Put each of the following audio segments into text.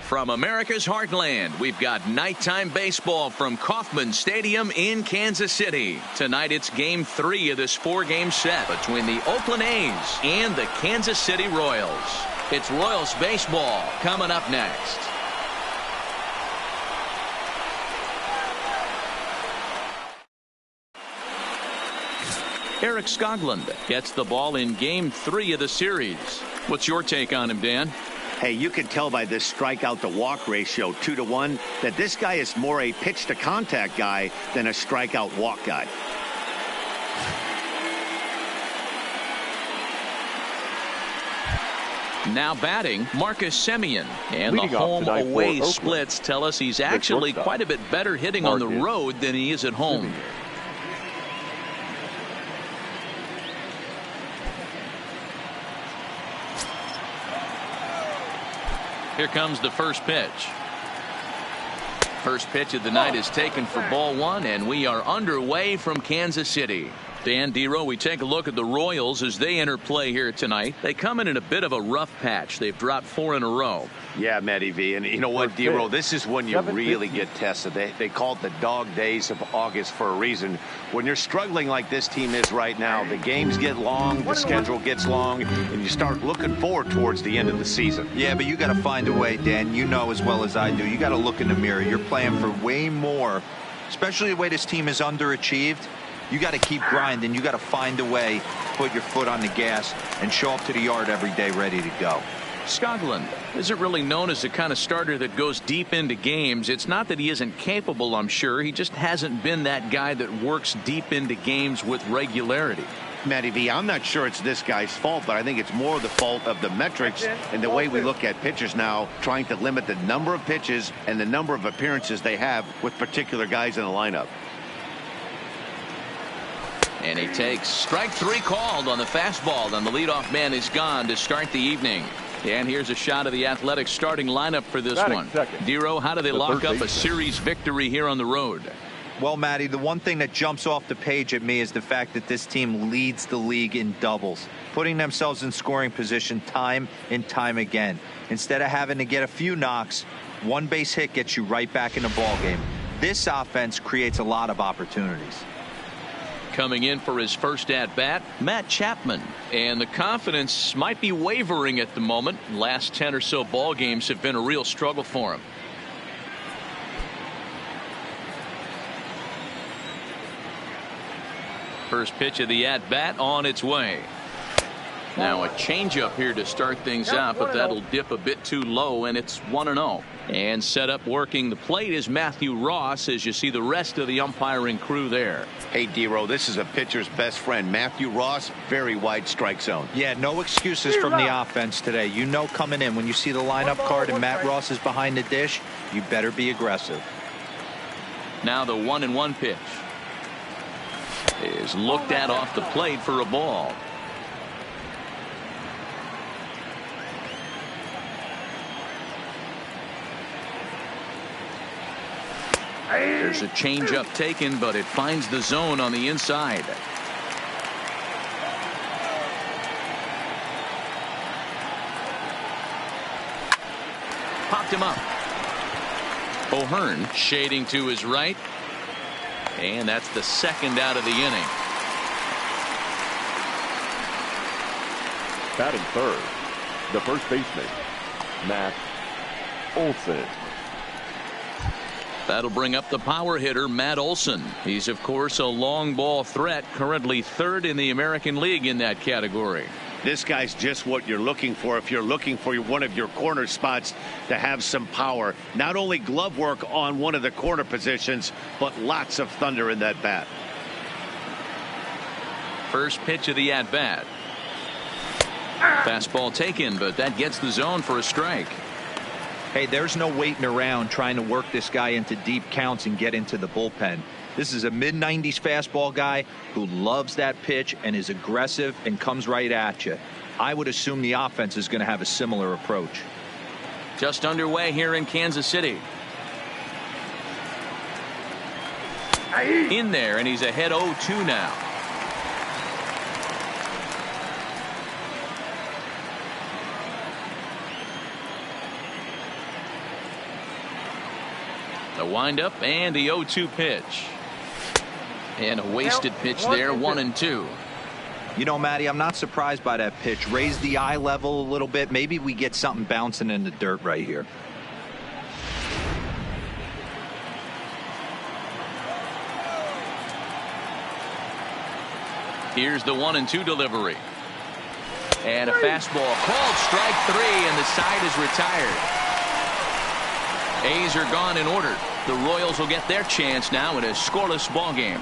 From America's heartland, we've got nighttime baseball from Kauffman Stadium in Kansas City. Tonight it's Game 3 of this 4-game set between the Oakland A's and the Kansas City Royals. It's Royals baseball coming up next. Eric Skoglund gets the ball in Game 3 of the series. What's your take on him, Dan? Hey, you can tell by this strikeout to walk ratio 2-to-1 that this guy is more a pitch to contact guy than a strikeout walk guy. Now batting, Marcus Semien. And the home-away splits tell us he's actually quite a bit better hitting on the road than he is at home. Here comes the first pitch. First pitch of the night is taken for ball 1, and we are underway from Kansas City. Dan, Dero, we take a look at the Royals as they enter play here tonight. They come in a bit of a rough patch. They've dropped 4 in a row. Yeah, Matty V. And you know what, Dero, this is when you really get tested. They call it the dog days of August for a reason. When you're struggling like this team is right now, the games get long, the schedule gets long, and you start looking forward towards the end of the season. Yeah, but you got to find a way, Dan. You know as well as I do. You got to look in the mirror. You're playing for way more, especially the way this team is underachieved. You got to keep grinding. You got to find a way to put your foot on the gas and show up to the yard every day ready to go. Skoglund isn't really known as the kind of starter that goes deep into games. It's not that he isn't capable, I'm sure. He just hasn't been that guy that works deep into games with regularity. Matty V, I'm not sure it's this guy's fault, but I think it's more the fault of the metrics and the way we look at pitchers now, trying to limit the number of pitches and the number of appearances they have with particular guys in the lineup. And he takes strike 3 called on the fastball, and the leadoff man is gone to start the evening. And here's a shot of the Athletics starting lineup for this one. Dero, how do they lock up a series victory here on the road? Well, Matty, the one thing that jumps off the page at me is the fact that this team leads the league in doubles, putting themselves in scoring position time and time again. Instead of having to get a few knocks, one base hit gets you right back in the ball game. This offense creates a lot of opportunities. Coming in for his first at-bat, Matt Chapman. And the confidence might be wavering at the moment. Last 10 or so ball games have been a real struggle for him. First pitch of the at-bat on its way. Now a changeup here to start things out, but that'll dip a bit too low, and it's 1-0. And set up working the plate is Matthew Ross, as you see the rest of the umpiring crew there. Hey, Dero, this is a pitcher's best friend. Matthew Ross, very wide strike zone. Yeah, no excuses from the offense today. You know coming in, when you see the lineup card and Matt Ross is behind the dish, you better be aggressive. Now the 1-1 pitch is looked at off the plate for a ball. There's a changeup taken, but it finds the zone on the inside. Popped him up. O'Hearn shading to his right. And that's the second out of the inning. Batting third, the first baseman, Matt Olson. That'll bring up the power hitter, Matt Olson. He's, of course, a long ball threat, currently 3rd in the American League in that category. This guy's just what you're looking for if you're looking for one of your corner spots to have some power. Not only glove work on one of the corner positions, but lots of thunder in that bat. First pitch of the at-bat. Fastball taken, but that gets the zone for a strike. Hey, there's no waiting around trying to work this guy into deep counts and get into the bullpen. This is a mid-90s fastball guy who loves that pitch and is aggressive and comes right at you. I would assume the offense is going to have a similar approach. Just underway here in Kansas City. In there, and he's ahead 0-2 now. The windup and the 0-2 pitch. And a wasted pitch there, 1-2. You know, Matty, I'm not surprised by that pitch. Raise the eye level a little bit. Maybe we get something bouncing in the dirt right here. Here's the 1-2 delivery. And a fastball called strike 3, and the side is retired. A's are gone in order. The Royals will get their chance now in a scoreless ball game.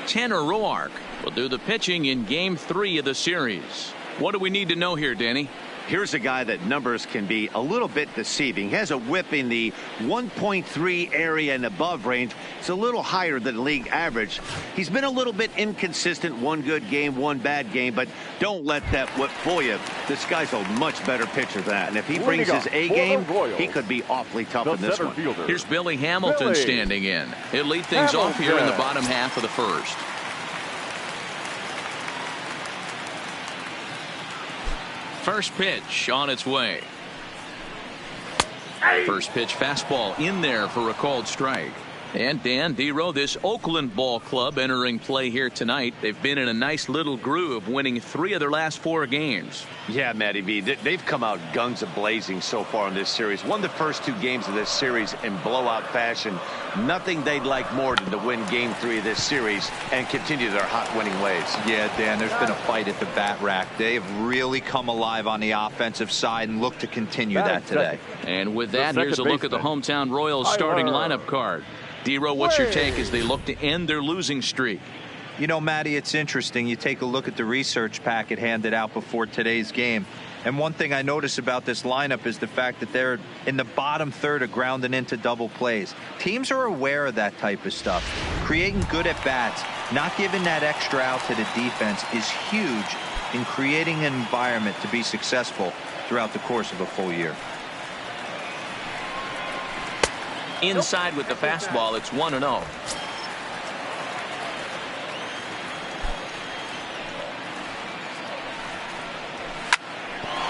Tanner Roark will do the pitching in Game 3 of the series. What do we need to know here, Danny? Here's a guy that numbers can be a little bit deceiving. He has a whip in the 1.3 area and above range. It's a little higher than league average. He's been a little bit inconsistent. One good game, one bad game, but don't let that whip fool you. This guy's a much better pitcher than that. And if he brings his A game, he could be awfully tough in this one. Here's Billy Hamilton standing in. He'll lead things off here in the bottom half of the first. First pitch on its way. First pitch fastball in there for a called strike. And Dan Dero, this Oakland ball club entering play here tonight. They've been in a nice little groove, winning 3 of their last 4 games. Yeah, Matty B. They've come out guns a-blazing so far in this series. Won the first 2 games of this series in blowout fashion. Nothing they'd like more than to win Game 3 of this series and continue their hot winning ways. Yeah, Dan, there's been a fight at the bat rack. They have really come alive on the offensive side and look to continue that today. And with that, here's a look at the hometown Royals starting lineup card. Dero, what's your take as they look to end their losing streak? You know, Matty, it's interesting. You take a look at the research packet handed out before today's game. And one thing I notice about this lineup is the fact that they're in the bottom third of grounding into double plays. Teams are aware of that type of stuff. Creating good at-bats, not giving that extra out to the defense is huge in creating an environment to be successful throughout the course of a full year. Inside with the fastball, it's 1-0.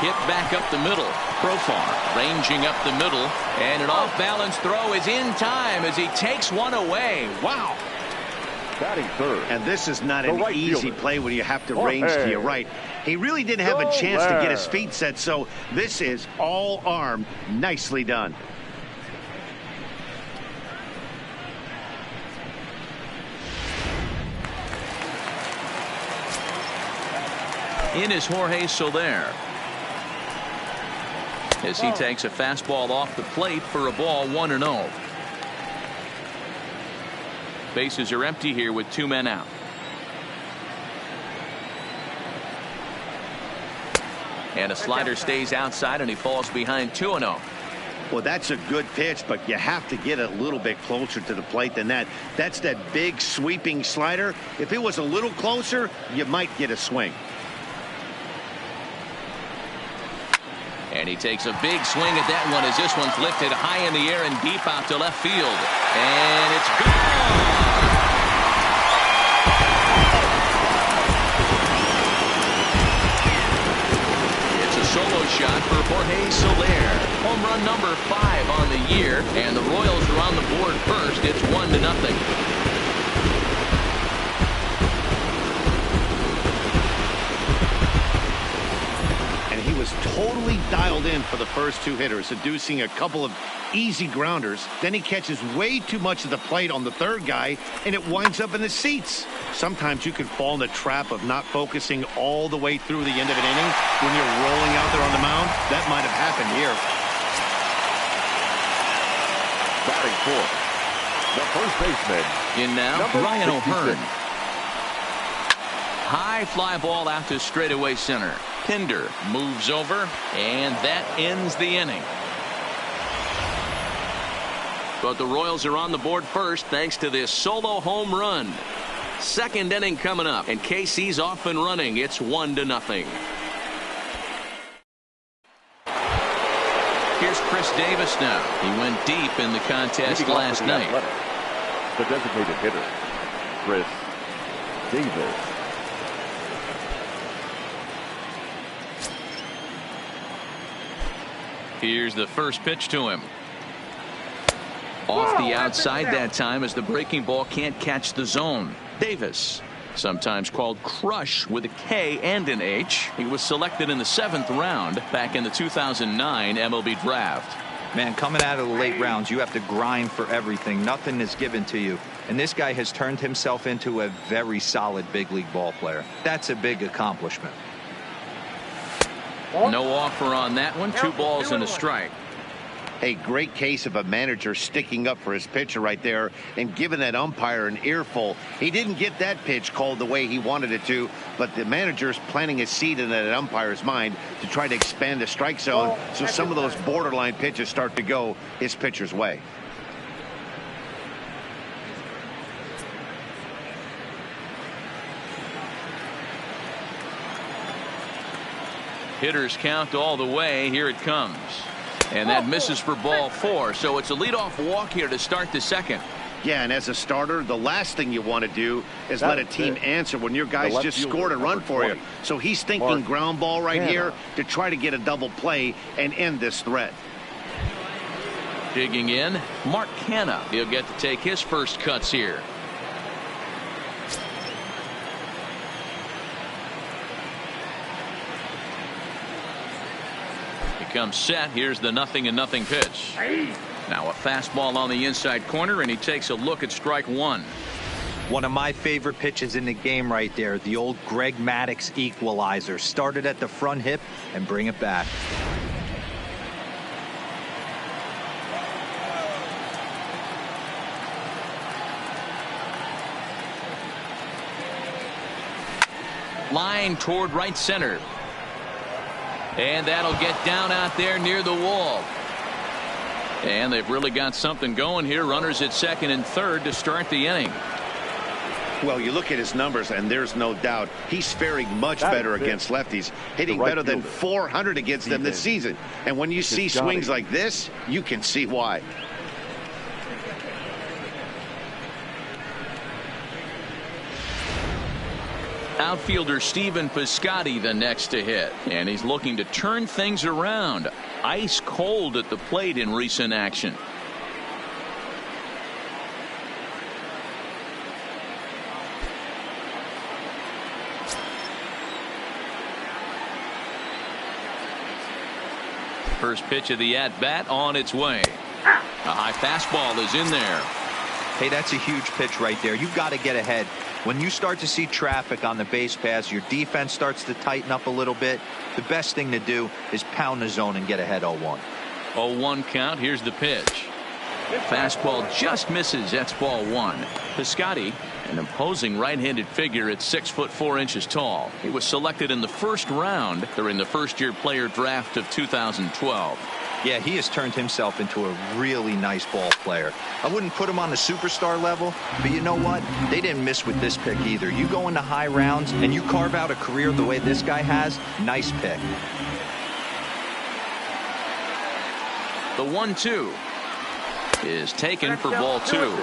Hit back up the middle. Profar ranging up the middle, and an off-balance throw is in time as he takes one away. Wow. Batting third. And this is not an easy play when you have to range to your right. He really didn't have a chance to get his feet set, so this is all arm. Nicely done. In is Jorge Soler as he takes a fastball off the plate for a ball, 1-0. Bases are empty here with 2 men out. And a slider stays outside and he falls behind 2-0. Well, that's a good pitch, but you have to get a little bit closer to the plate than that. That's that big sweeping slider. If it was a little closer, you might get a swing. And he takes a big swing at that one as this one's lifted high in the air and deep out to left field. And it's gone. It's a solo shot for Jorge Soler. Home run number 5 on the year. And the Royals are on the board first. It's 1-0. Was totally dialed in for the first 2 hitters, seducing a couple of easy grounders. Then he catches way too much of the plate on the 3rd guy, and it winds up in the seats. Sometimes you can fall in the trap of not focusing all the way through the end of an inning when you're rolling out there on the mound. That might have happened here. Batting fourth, the first baseman. In now, Ryan O'Hearn. High fly ball out to straightaway center. Pinder moves over, and that ends the inning. But the Royals are on the board first thanks to this solo home run. Second inning coming up, and KC's off and running. It's 1-0. Here's Chris Davis now. He went deep in the contest last night. The designated hitter, Chris Davis. Here's the first pitch to him. Off the outside that time as the breaking ball can't catch the zone. Davis, sometimes called Crush with a K and an H. He was selected in the 7th round back in the 2009 MLB draft. Man, coming out of the late rounds, you have to grind for everything. Nothing is given to you. And this guy has turned himself into a very solid big league ball player. That's a big accomplishment. No offer on that one. 2 balls and a strike. A great case of a manager sticking up for his pitcher right there and giving that umpire an earful. He didn't get that pitch called the way he wanted it to, but the manager's planting a seed in that umpire's mind to try to expand the strike zone so some of those borderline pitches start to go his pitcher's way. Hitters count all the way. Here it comes. And that misses for ball 4. So it's a leadoff walk here to start the 2nd. Yeah, and as a starter, the last thing you want to do is let a team answer when your guys just scored a run for you. So he's thinking ground ball right here to try to get a double play and end this threat. Digging in, Mark Canha. He'll get to take his first cuts here. Comes set. Here's the 0-0 pitch. Now a fastball on the inside corner, and he takes a look at strike 1. One of my favorite pitches in the game right there. The old Greg Maddux equalizer. Started at the front hip and bring it back. Line toward right center. And that'll get down out there near the wall. And they've really got something going here. Runners at 2nd and 3rd to start the inning. Well, you look at his numbers, and there's no doubt he's faring much better against lefties, hitting better than 400 against them this season. And when you see swings like this, you can see why. Outfielder Stephen Piscotty the next to hit, and he's looking to turn things around. Ice cold at the plate in recent action. First pitch of the at-bat on its way. A high fastball is in there. Hey, that's a huge pitch right there. You've got to get ahead. When you start to see traffic on the base pass, your defense starts to tighten up a little bit. The best thing to do is pound the zone and get ahead 0-1. 0-1 count. Here's the pitch. Fastball just misses. That's ball 1. Piscotty, an imposing right-handed figure at 6'4" tall. He was selected in the 1st round during the first-year player draft of 2012. Yeah, he has turned himself into a really nice ball player. I wouldn't put him on the superstar level, but you know what? They didn't miss with this pick either. You go into high rounds and you carve out a career the way this guy has, nice pick. The 1-2 is taken for ball 2.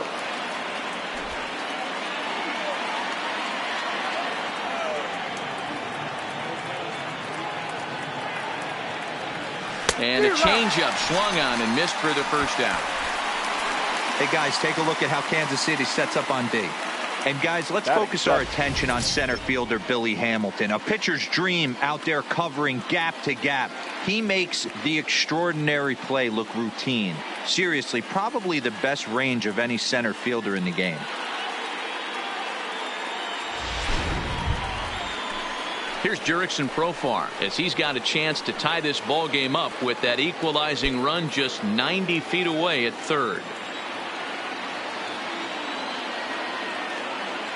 And a changeup swung on and missed for the first out. Hey, guys, take a look at how Kansas City sets up on D. And, guys, let's focus our attention on center fielder Billy Hamilton, a pitcher's dream out there covering gap to gap. He makes the extraordinary play look routine. Seriously, probably the best range of any center fielder in the game. Here's Jurickson Profar as he's got a chance to tie this ball game up with that equalizing run just 90 feet away at 3rd.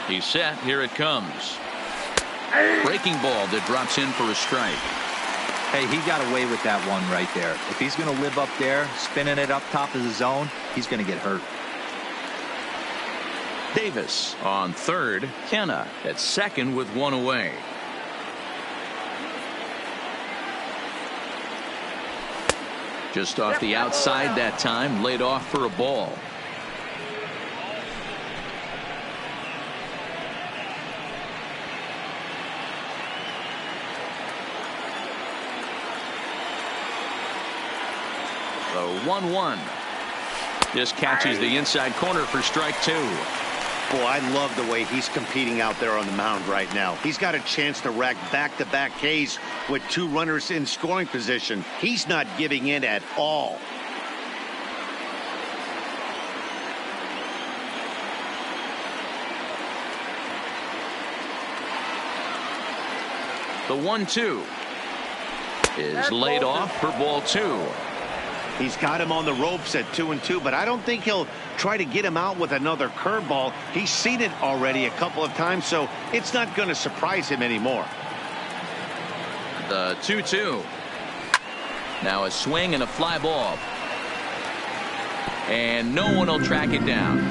He's set. Here it comes. Breaking ball that drops in for a strike. Hey, he got away with that one right there. If he's going to live up there, spinning it up top of the zone, he's going to get hurt. Davis on 3rd. Canha at 2nd with 1 away. Just off the outside that time, laid off for a ball. The 1-1. Just catches the inside corner for strike 2. Boy, I love the way he's competing out there on the mound right now. He's got a chance to rack back-to-back Ks with 2 runners in scoring position. He's not giving in at all. The 1-2 is laid off for ball 2. He's got him on the ropes at 2-2, but I don't think he'll try to get him out with another curveball. He's seen it already a couple of times, so it's not going to surprise him anymore. The 2-2. Now a swing and a fly ball. And no one will track it down.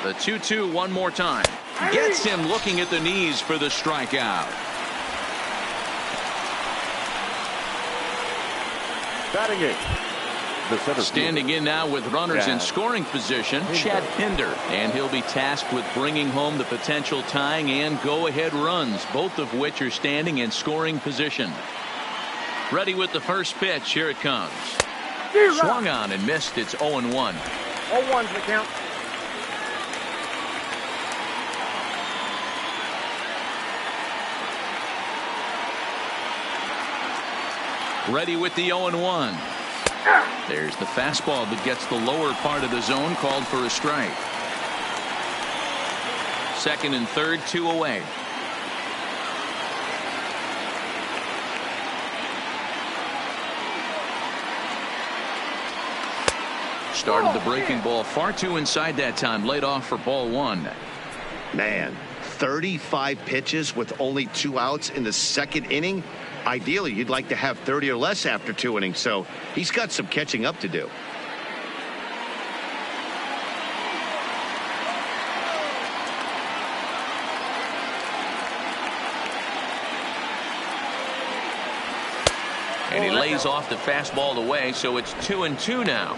The 2-2 one more time. Gets him looking at the knees for the strikeout. Batting it. The center Standing in now with runners in scoring position, Chad Pinder. And he'll be tasked with bringing home the potential tying and go-ahead runs, both of which are standing in scoring position. Ready with the first pitch. Here it comes. Swung on and missed. It's 0-1. 0-1's the count. Ready with the 0-1. There's the fastball that gets the lower part of the zone, called for a strike. Second and third, 2 away. Started the breaking ball far too inside that time. Laid off for ball 1. Man, 35 pitches with only 2 outs in the second inning. Ideally, you'd like to have 30 or less after 2 innings, so he's got some catching up to do. And he lays off the fastball away, so it's 2-2 now.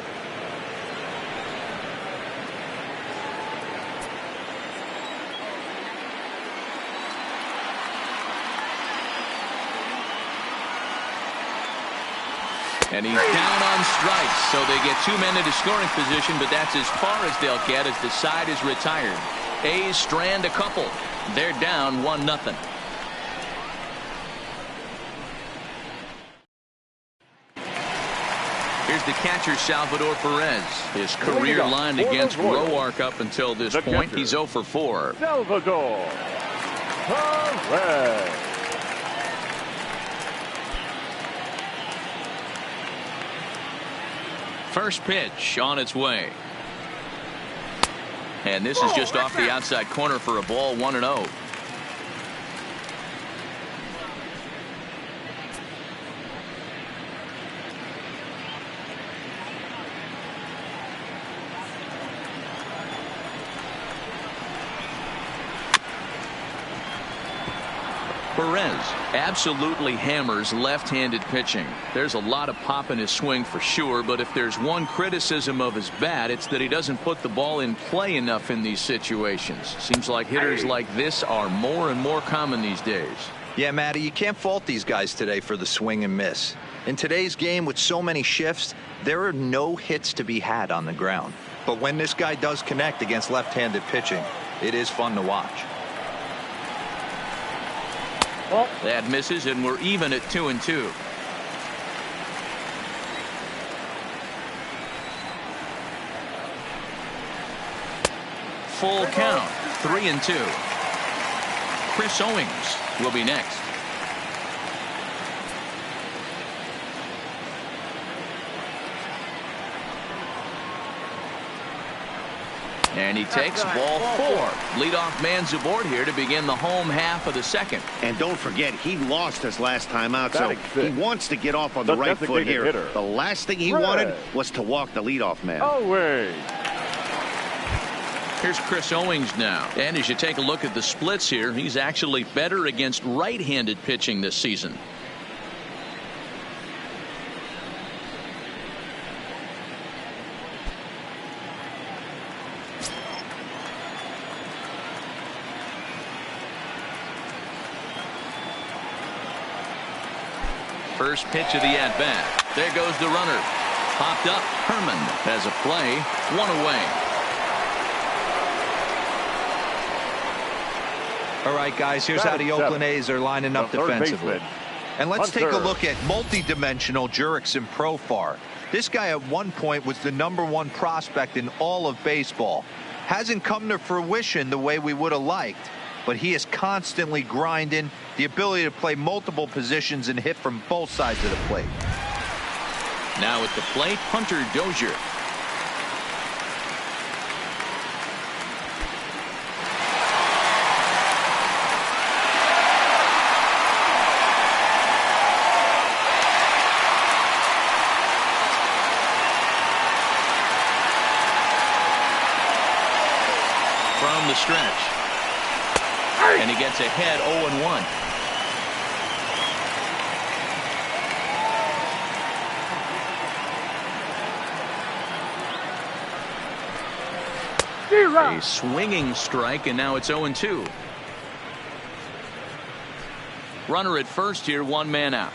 And he's down on strikes, so they get 2 men into scoring position, but that's as far as they'll get as the side is retired. A's strand a couple. They're down 1-0. Here's the catcher, Salvador Perez. His career line against Roark up until this point. He's 0 for 4. Salvador Perez. First pitch on its way. And this is just off the outside corner for a ball, 1-0. Perez absolutely hammers left-handed pitching. There's a lot of pop in his swing for sure, but if there's one criticism of his bat, it's that he doesn't put the ball in play enough in these situations. Seems like hitters like this are more and more common these days. Yeah, Matty, you can't fault these guys today for the swing and miss. In today's game with so many shifts, there are no hits to be had on the ground. But when this guy does connect against left-handed pitching, it is fun to watch. That misses, and we're even at 2-2. Full count, 3-2. Chris Owings will be next. And he takes ball 4. Leadoff man's aboard here to begin the home half of the second. And don't forget, he lost his last time out, so he wants to get off on the right foot here. The last thing he wanted was to walk the leadoff man. Here's Chris Owings now. And as you take a look at the splits here, he's actually better against right-handed pitching this season. First pitch of the at-bat. There goes the runner. Popped up. Herman has a play. One away. All right, guys, here's how the Oakland A's are lining up defensively. And let's take a look at multi-dimensional Jurickson Profar. This guy at one point was the #1 prospect in all of baseball. Hasn't come to fruition the way we would have liked, but he is constantly grinding, the ability to play multiple positions and hit from both sides of the plate. Now at the plate, Hunter Dozier. From the stretch. And he gets ahead 0-1. A swinging strike, and now it's 0-2. Runner at first here, one man out.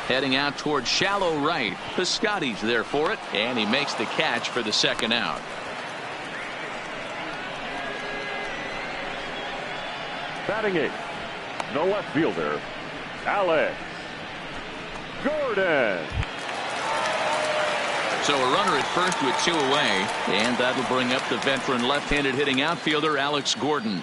Heading out towards shallow right. Piscotty's there for it, and he makes the catch for the second out. Batting 8th, the left fielder, Alex Gordon. So a runner at first with 2 away, and that'll bring up the veteran left-handed hitting outfielder Alex Gordon.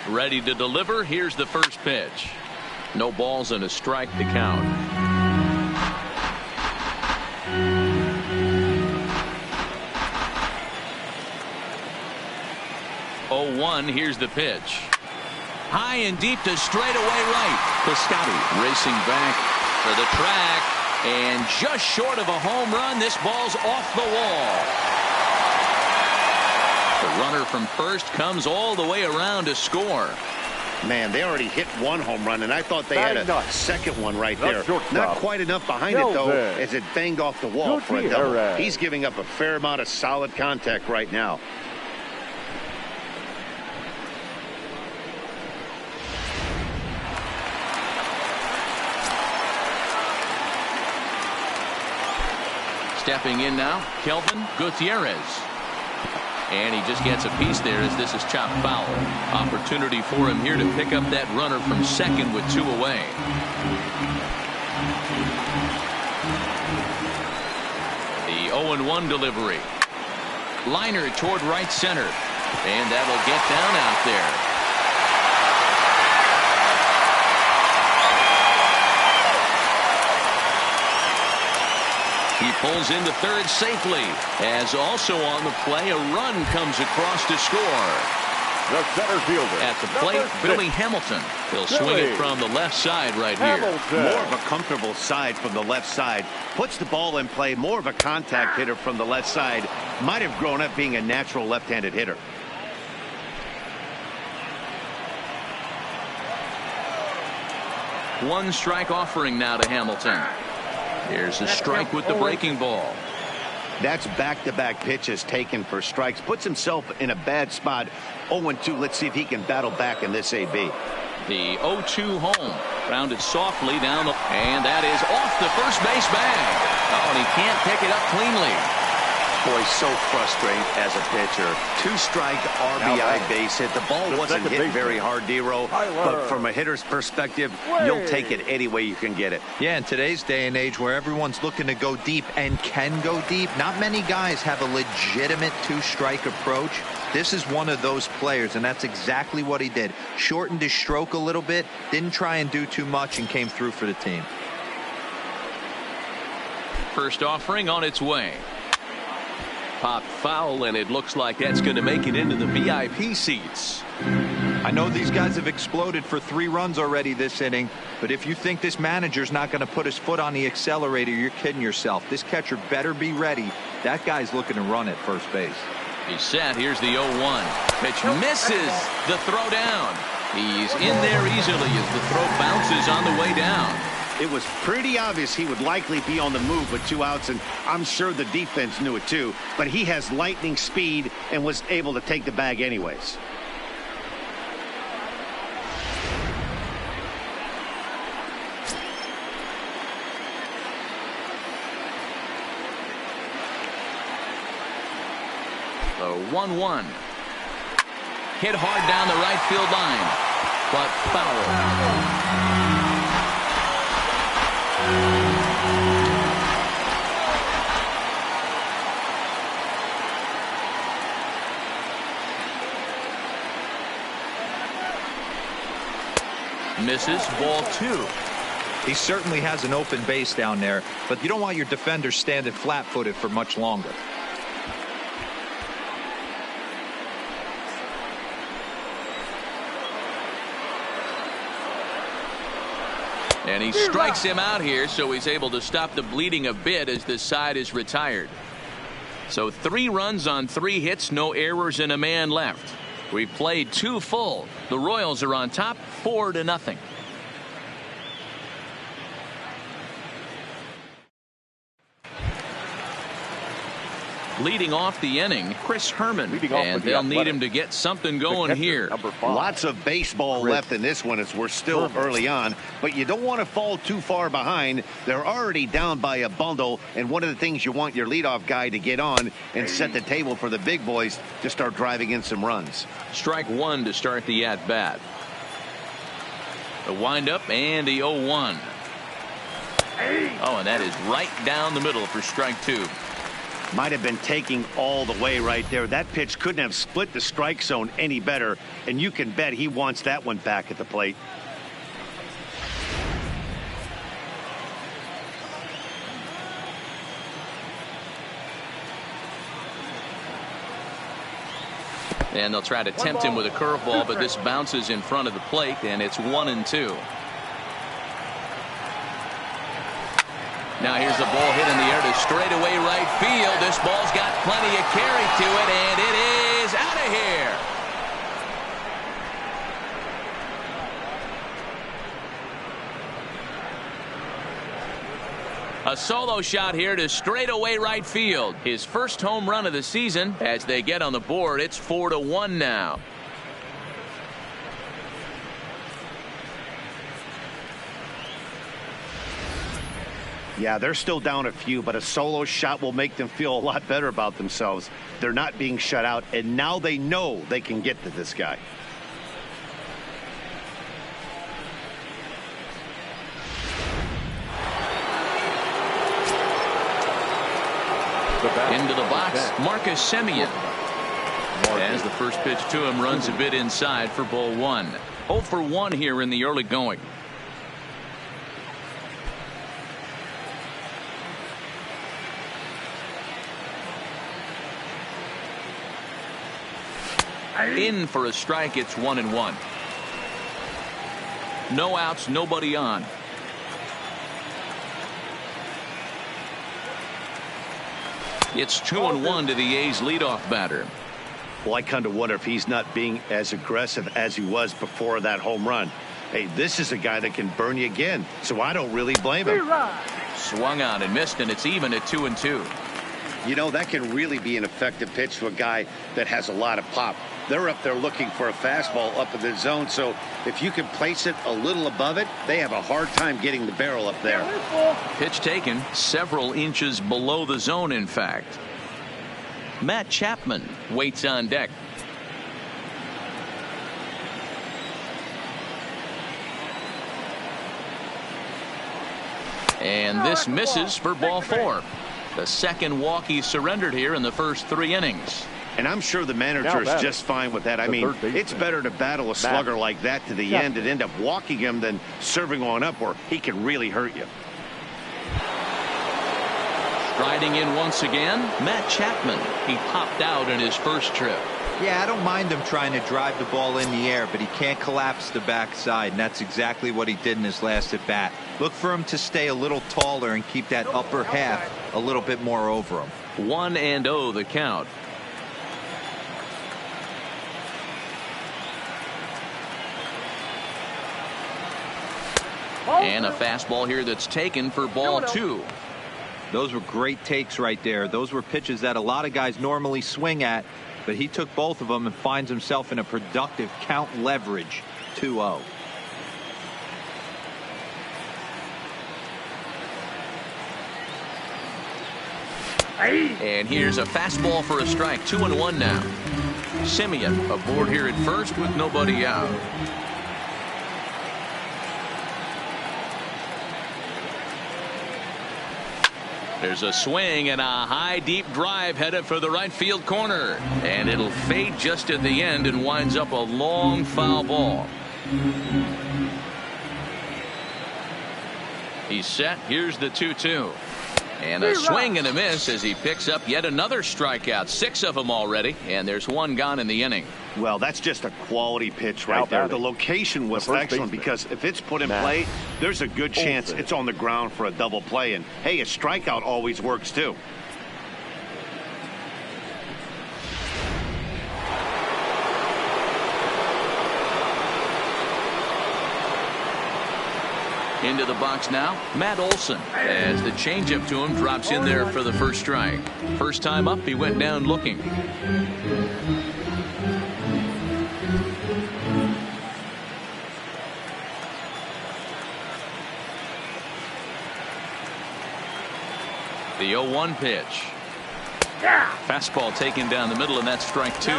Ready to deliver. Here's the first pitch. No balls and a strike to count. Oh, 1. Here's the pitch. High and deep to straightaway right. Piscotty racing back for the track, and just short of a home run. This ball's off the wall. The runner from first comes all the way around to score. Man, they already hit one home run, and I thought they had a second one right there. Not quite enough behind it, though, as it banged off the wall for a double. He's giving up a fair amount of solid contact right now. Stepping in now, Kelvin Gutierrez. And he just gets a piece there as this is chopped foul. Opportunity for him here to pick up that runner from second with 2 away. The 0-1 delivery. Liner toward right center. And that'll get down out there. He pulls into third safely, as also on the play a run comes across to score. The center fielder at the plate, Billy Hamilton. He'll swing it from the left side right here. More of a comfortable side from the left side. Puts the ball in play. More of a contact hitter from the left side. Might have grown up being a natural left-handed hitter. One strike offering now to Hamilton. Here's a strike with the breaking ball. That's back-to-back pitches taken for strikes. Puts himself in a bad spot. 0-2. Let's see if he can battle back in this AB. The 0-2 home. Rounded softly down the... And that is off the first base bag. Oh, and he can't pick it up cleanly. Boy, so frustrating as a pitcher. 2-strike RBI base hit. The ball wasn't hit very hard, D-Row, but from a hitter's perspective, you'll take it any way you can get it. Yeah, in today's day and age where everyone's looking to go deep and can go deep, not many guys have a legitimate 2-strike approach. This is one of those players, and that's exactly what he did. Shortened his stroke a little bit, didn't try and do too much, and came through for the team. First offering on its way. Popped foul, and it looks like that's going to make it into the VIP seats. I know these guys have exploded for 3 runs already this inning, but if you think this manager's not going to put his foot on the accelerator, you're kidding yourself. This catcher better be ready. That guy's looking to run at first base. He's set. Here's the 0-1. Pitch misses the throw down. He's in there easily as the throw bounces on the way down. It was pretty obvious he would likely be on the move with 2 outs, and I'm sure the defense knew it too. But he has lightning speed and was able to take the bag anyways. The 1-1. Hit hard down the right field line, but foul. Misses, ball 2. He certainly has an open base down there, but you don't want your defender standing flat-footed for much longer. And he strikes him out here, so he's able to stop the bleeding a bit as this side is retired. So 3 runs on 3 hits, no errors, and a man left. We've played 2 full. The Royals are on top, 4-0. Leading off the inning, Chris Herman, and they'll need him to get something going here. Lots of baseball left in this one as we're still early on, but you don't want to fall too far behind. They're already down by a bundle, and one of the things you want your leadoff guy to get on and set the table for the big boys to start driving in some runs. Strike 1 to start the at-bat. The windup and the 0-1. Oh, and that is right down the middle for strike 2. Might have been taking all the way right there. That pitch couldn't have split the strike zone any better, and you can bet he wants that one back at the plate. And they'll try to tempt him with a curveball, but this bounces in front of the plate, and it's 1-2. Now here's the ball hit in the air to straightaway right field. This ball's got plenty of carry to it, and it is out of here. A solo shot here to straightaway right field. His first home run of the season. As they get on the board, it's 4-1 now. Yeah, they're still down a few, but a solo shot will make them feel a lot better about themselves. They're not being shut out, and now they know they can get to this guy. Into the box, Marcus Semien. As the first pitch to him runs a bit inside for ball 1. 0 for 1 here in the early going. In for a strike. It's 1-1. No outs, nobody on. It's 2-1 to the A's leadoff batter. Well, I kind of wonder if he's not being as aggressive as he was before that home run. Hey, this is a guy that can burn you again, so I don't really blame him. Swung on and missed, and it's even at 2-2. You know, that can really be an effective pitch to a guy that has a lot of pop. They're up there looking for a fastball up in the zone, so if you can place it a little above it, they have a hard time getting the barrel up there. Pitch taken several inches below the zone, in fact. Matt Chapman waits on deck. And this misses for ball 4. The second walk he surrendered here in the first 3 innings. And I'm sure the manager is just fine with that. I mean, it's better to battle a slugger like that to the end and end up walking him than serving on up where he can really hurt you. Striding in once again, Matt Chapman. He popped out in his first trip. Yeah, I don't mind him trying to drive the ball in the air, but he can't collapse the backside, and that's exactly what he did in his last at bat. Look for him to stay a little taller and keep that upper half a little bit more over him. 1-0 the count. And a fastball here that's taken for ball 2. Those were great takes right there. Those were pitches that a lot of guys normally swing at, but he took both of them and finds himself in a productive count leverage 2-0. And here's a fastball for a strike. 2-1 now. Simeon aboard here at first with nobody out. There's a swing and a high deep drive headed for the right field corner, and it'll fade just at the end and winds up a long foul ball. He's set. Here's the 2-2. And a swing and a miss as he picks up yet another strikeout. 6 of them already, and there's 1 gone in the inning. Well, that's just a quality pitch right there. The location was excellent because if it's put in play, there's a good chance it's on the ground for a double play. And, hey, a strikeout always works, too. Into the box now, Matt Olson, as the changeup to him drops in there for the first strike. First time up, he went down looking. The 0-1 pitch. Fastball taken down the middle, and that's strike 2.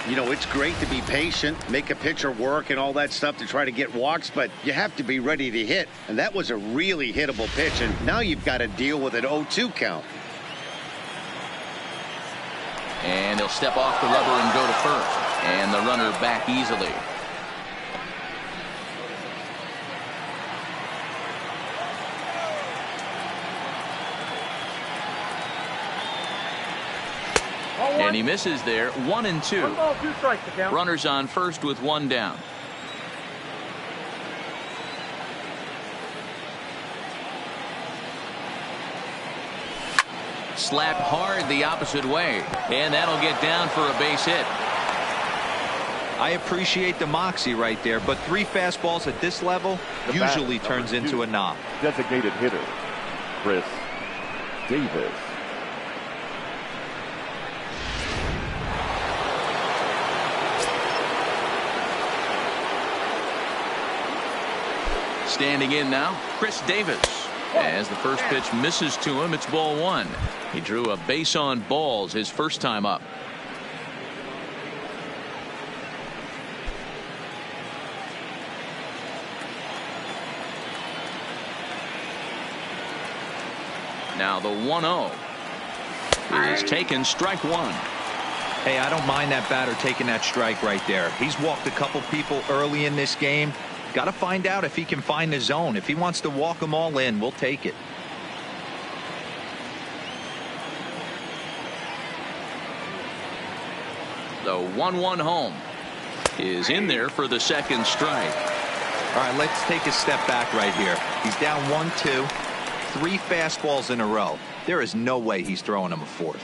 You know, it's great to be patient, make a pitcher work and all that stuff to try to get walks, but you have to be ready to hit. And that was a really hittable pitch, and now you've got to deal with an 0-2 count. And he'll step off the rubber and go to first. And the runner back easily. And he misses there. 1-2. 1 ball, 2 strikes to count. Runners on first with 1 down. Slapped hard the opposite way, and that'll get down for a base hit. I appreciate the moxie right there, but 3 fastballs at this level usually turns into a knock. Designated hitter, Chris Davis. Standing in now, Chris Davis. As the first pitch misses to him, it's ball 1. He drew a base on balls his first time up. Now the 1-0 is taken, strike 1. Hey, I don't mind that batter taking that strike right there. He's walked a couple people early in this game. Got to find out if he can find the zone. If he wants to walk them all in, we'll take it. The 1-1 home is in there for the second strike. All right, let's take a step back right here. He's down 1-2, 3 fastballs in a row. There is no way he's throwing him a 4th.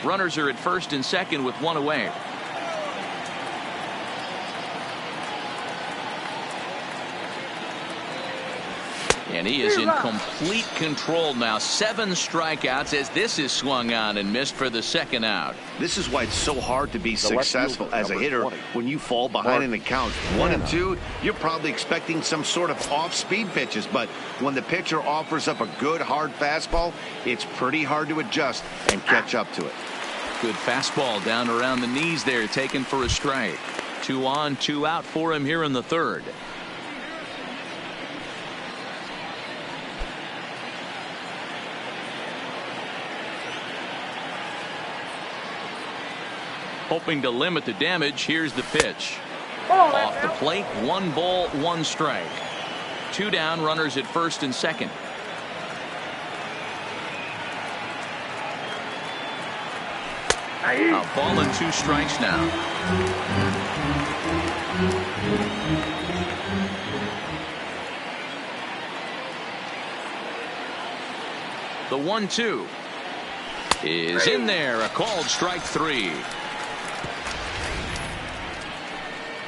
Runners are at first and second with 1 away. And he is in complete control now. 7 strikeouts as this is swung on and missed for the second out. This is why it's so hard to be successful as a hitter when you fall behind in the count. 1-2, you're probably expecting some sort of off-speed pitches, but when the pitcher offers up a good hard fastball, it's pretty hard to adjust and catch up to it. Good fastball down around the knees there, taken for a strike. 2 on, 2 out for him here in the third. Hoping to limit the damage, here's the pitch. Off the plate, 1 ball, 1 strike. 2 down, runners at first and second. A ball and 2 strikes now. The 1-2 is in there, a called strike 3.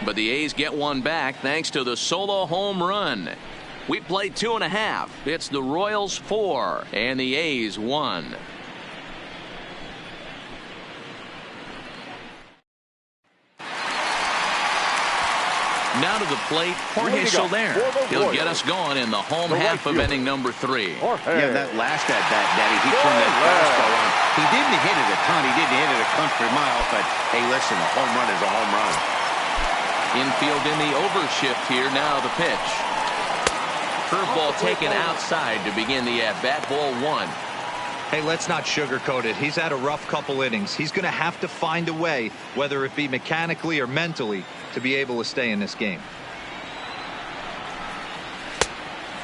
But the A's get one back thanks to the solo home run. We played 2.5. It's the Royals 4 and the A's 1. Now to the plate, Jorge Soler. He'll get us going in the home half of inning number 3. Yeah, that last at-bat, Daddy, he turned that fastball on. He didn't hit it a ton. He didn't hit it a country mile, but, hey, listen, a home run is a home run. Infield in the overshift here. Now the pitch. Curveball taken outside to begin the at-bat. Ball 1. Hey, let's not sugarcoat it. He's had a rough couple innings. He's going to have to find a way, whether it be mechanically or mentally, to be able to stay in this game.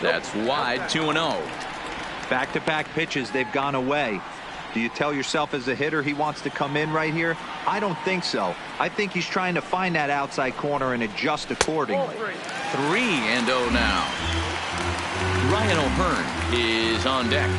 That's wide. 2-0. Back-to-back pitches, they've gone away. Do you tell yourself as a hitter he wants to come in right here? I don't think so. I think he's trying to find that outside corner and adjust accordingly. 3-0 now. Ryan O'Hearn is on deck.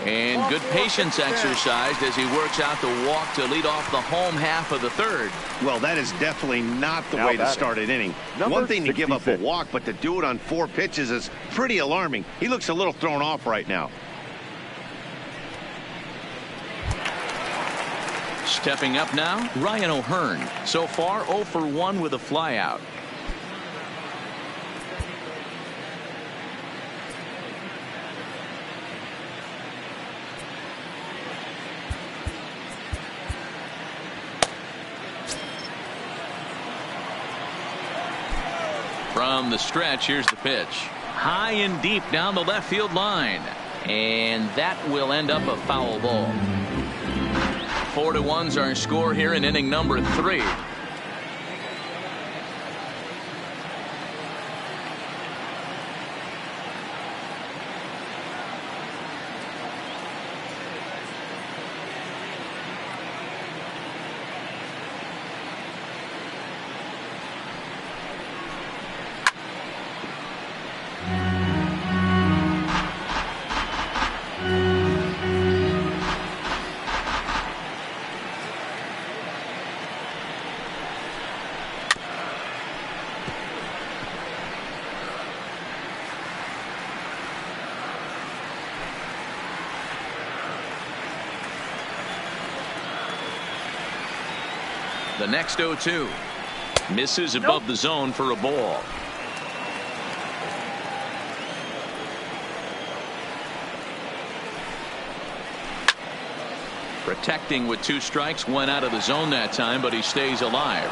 And good patience exercised as he works out the walk to lead off the home half of the 3rd. Well, that is definitely not the way to start an inning. One thing to give up a walk, but to do it on 4 pitches is pretty alarming. He looks a little thrown off right now. Stepping up now, Ryan O'Hearn. So far 0 for 1 with a flyout. From the stretch, here's the pitch. High and deep down the left field line. And that will end up a foul ball. 4-1's our score here in inning number 3. The next 0-2 misses above the zone for a ball. Protecting with 2 strikes, went out of the zone that time, but he stays alive.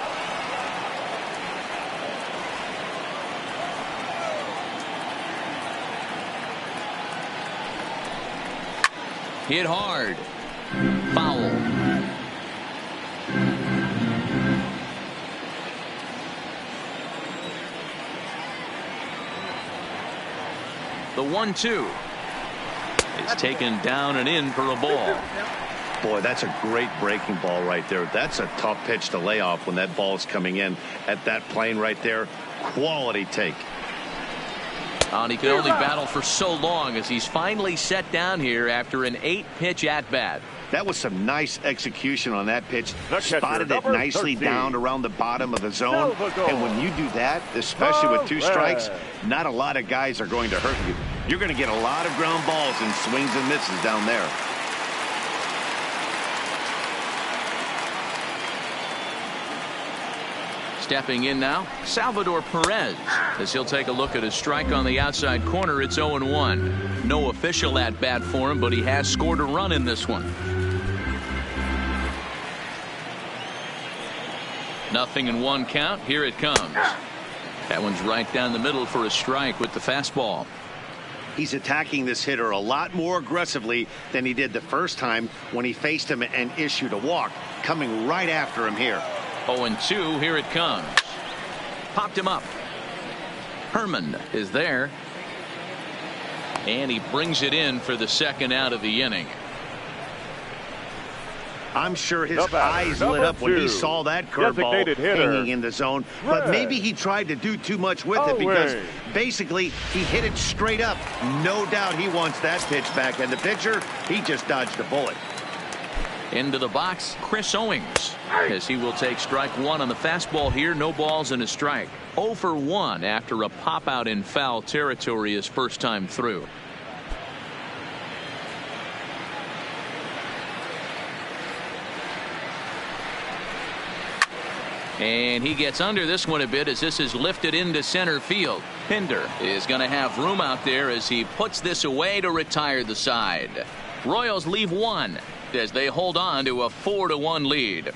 Hit hard. Foul. The 1-2 is taken down and in for a ball. Boy, that's a great breaking ball right there. That's a tough pitch to lay off when that ball is coming in at that plane right there. Quality take. And he could only battle for so long as he's finally set down here after an 8-pitch at-bat. That was some nice execution on that pitch. Spotted it nicely down around the bottom of the zone. And when you do that, especially with 2 strikes, not a lot of guys are going to hurt you. You're going to get a lot of ground balls and swings and misses down there. Stepping in now, Salvador Perez, as he'll take a look at his strike on the outside corner. It's 0-1. No official at-bat for him, but he has scored a run in this one. 0-1 count. Here it comes. That one's right down the middle for a strike with the fastball. He's attacking this hitter a lot more aggressively than he did the first time when he faced him and issued a walk. Coming right after him here. 0-2. Here it comes. Popped him up. Herman is there. And he brings it in for the second out of the inning. I'm sure his eyes lit up when he saw that curveball hanging in the zone. But maybe he tried to do too much with it because basically he hit it straight up. No doubt he wants that pitch back. And the pitcher, he just dodged a bullet. Into the box, Chris Owings, as he will take strike one on the fastball here. No balls and a strike. 0 for 1 after a pop out in foul territory his first time through. And he gets under this one a bit as this is lifted into center field. Pinder is going to have room out there as he puts this away to retire the side. Royals leave one as they hold on to a 4-1 lead.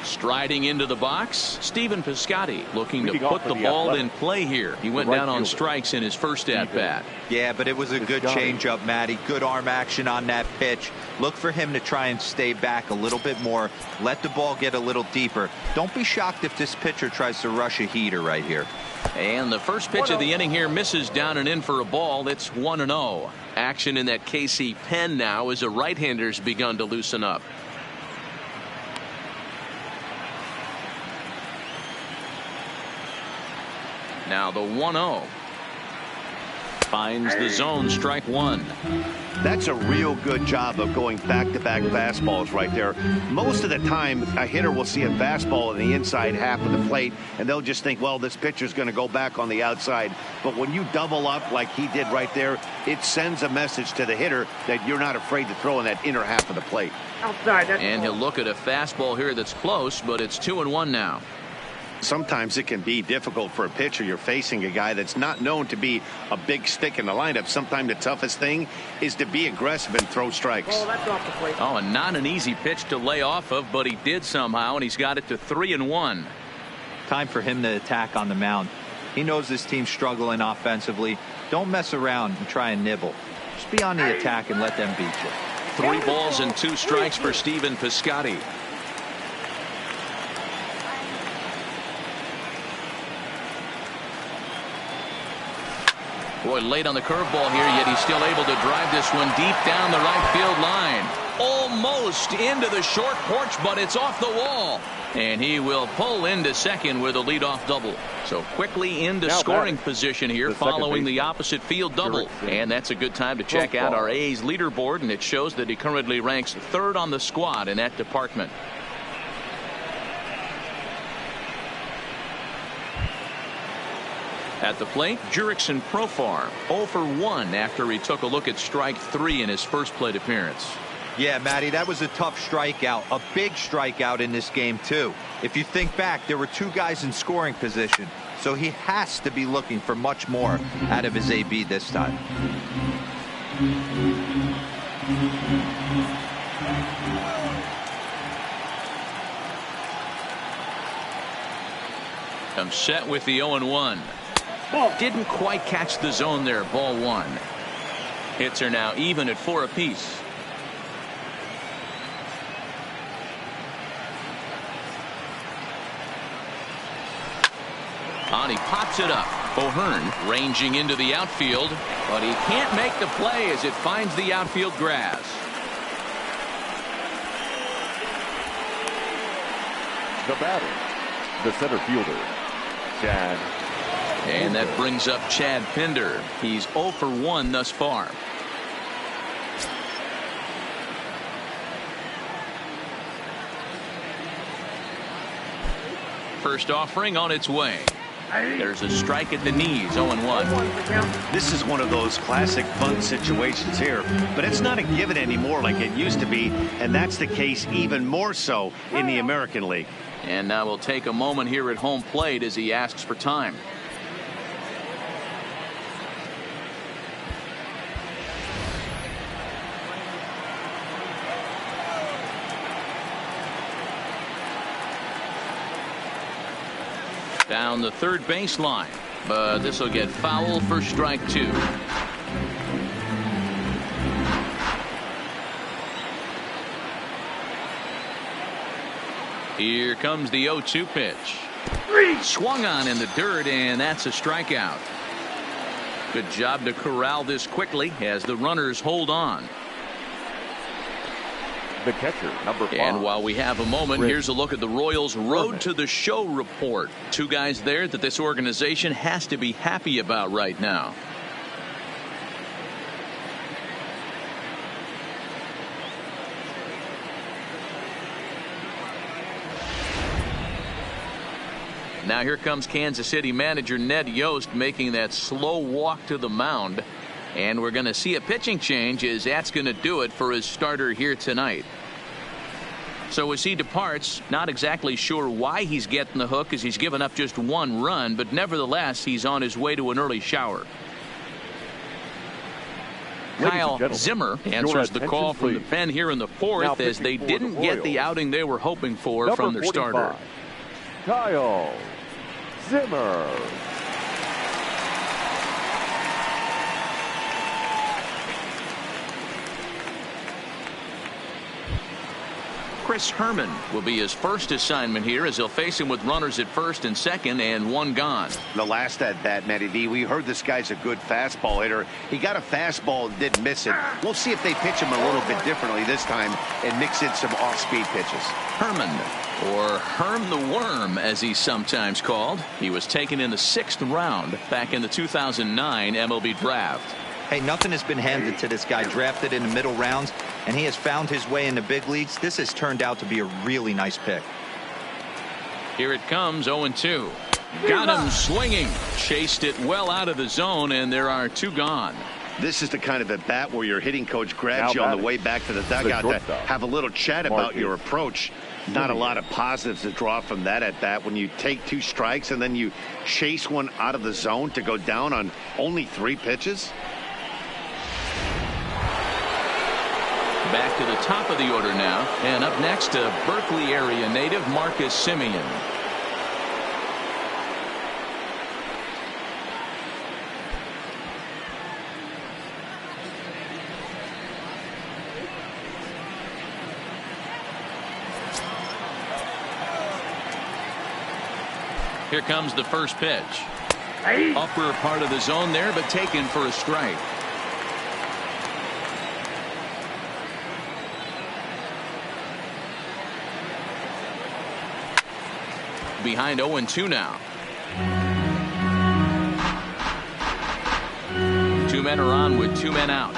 Striding into the box, Stephen Piscotty looking to put the ball in play here. He went down on strikes in his first at-bat. Yeah, but it was a good changeup, Matty. Good arm action on that pitch. Look for him to try and stay back a little bit more. Let the ball get a little deeper. Don't be shocked if this pitcher tries to rush a heater right here. And the first pitch of the inning here misses down and in for a ball. It's 1-0. Action in that KC pen now as the right-hander's begun to loosen up. Now the 1-0. Finds the zone, strike one. That's a real good job of going back-to-back fastballs right there. Most of the time, a hitter will see a fastball in the inside half of the plate, and they'll just think, well, this pitcher's going to go back on the outside. But when you double up like he did right there, it sends a message to the hitter that you're not afraid to throw in that inner half of the plate. Outside. And he'll look at a fastball here that's close, but it's 2-1 now. Sometimes it can be difficult for a pitcher. You're facing a guy that's not known to be a big stick in the lineup. Sometimes the toughest thing is to be aggressive and throw strikes. Oh, that's off the plate. Oh, and not an easy pitch to lay off of, but he did somehow, and he's got it to 3-1. Time for him to attack on the mound. He knows this team's struggling offensively. Don't mess around and try and nibble. Just be on the attack and let them beat you. 3 balls and 2 strikes for Stephen Piscotty. Boy, late on the curveball here, yet he's still able to drive this one deep down the right field line. Almost into the short porch, but it's off the wall. And he will pull into second with a leadoff double. So quickly into scoring position here following the opposite field double. And that's a good time to check out our A's leaderboard, and it shows that he currently ranks 3rd on the squad in that department. At the plate, Jurickson Profar 0 for 1 after he took a look at strike 3 in his first plate appearance. Yeah, Matty, that was a tough strikeout, a big strikeout in this game too. If you think back, there were 2 guys in scoring position, so he has to be looking for much more out of his AB this time. I'm set with the 0-1. Didn't quite catch the zone there. Ball 1. Hits are now even at 4 apiece. On he pops it up. O'Hearn ranging into the outfield, but he can't make the play as it finds the outfield grass. The batter, the center fielder, Chad. And that brings up Chad Pinder. He's 0 for 1 thus far. First offering on its way. There's a strike at the knees. 0-1. This is one of those classic bunt situations here, but it's not a given anymore like it used to be, and that's the case even more so in the American League. And now we'll take a moment here at home plate as he asks for time. Down the third baseline, but this will get foul for strike 2. Here comes the 0-2 pitch. Swung on in the dirt, and that's a strikeout. Good job to corral this quickly as the runners hold on. The catcher, number 5. And while we have a moment, here's a look at the Royals' Road to the Show report. 2 guys there that this organization has to be happy about right now. Now here comes Kansas City manager Ned Yost making that slow walk to the mound. And we're going to see a pitching change as that's going to do it for his starter here tonight. So as he departs, not exactly sure why he's getting the hook as he's given up just 1 run, but nevertheless he's on his way to an early shower. Kyle Zimmer answers the call from the pen here in the 4th as they didn't get the outing they were hoping for from their starter. Kyle Zimmer. Chris Herman will be his first assignment here as he'll face him with runners at first and second and 1 gone. The last at bat, Matty D, we heard this guy's a good fastball hitter. He got a fastball and didn't miss it. We'll see if they pitch him a little bit differently this time and mix in some off-speed pitches. Herman, or Herm the Worm as he's sometimes called. He was taken in the 6th round back in the 2009 MLB draft. Hey, nothing has been handed to this guy. Drafted in the middle rounds, and he has found his way in the big leagues. This has turned out to be a really nice pick. Here it comes, 0-2. Got him swinging. Chased it well out of the zone, and there are 2 gone. This is the kind of at bat where your hitting coach grabs you on the way back to the dugout to have a little chat about your approach. Not a lot of positives to draw from that at bat when you take 2 strikes and then you chase one out of the zone to go down on only 3 pitches. Back to the top of the order now, and up next to Berkeley area native Marcus Semien. Here comes the first pitch. Upper part of the zone there, but taken for a strike. Behind 0-2 now. 2 men are on with 2 men out.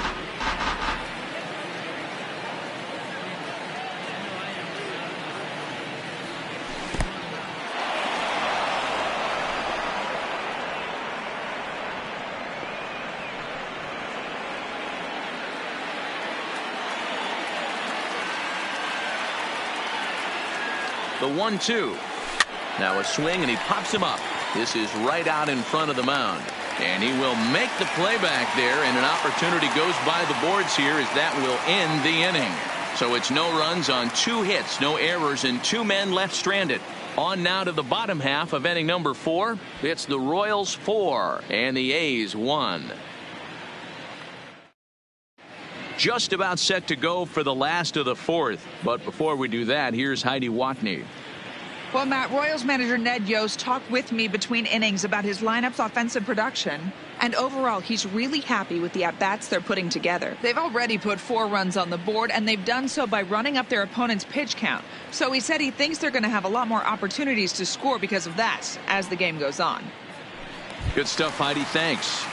The 1-2. Now a swing, and he pops him up. This is right out in front of the mound. And he will make the play back there, and an opportunity goes by the boards here as that will end the inning. So it's no runs on 2 hits, no errors, and 2 men left stranded. On now to the bottom half of inning number 4. It's the Royals 4 and the A's 1. Just about set to go for the last of the 4th. But before we do that, here's Heidi Watney. Well, Matt, Royals manager Ned Yost talked with me between innings about his lineup's offensive production. And overall, he's really happy with the at-bats they're putting together. They've already put 4 runs on the board, and they've done so by running up their opponent's pitch count. So he said he thinks they're going to have a lot more opportunities to score because of that as the game goes on. Good stuff, Heidi. Thanks.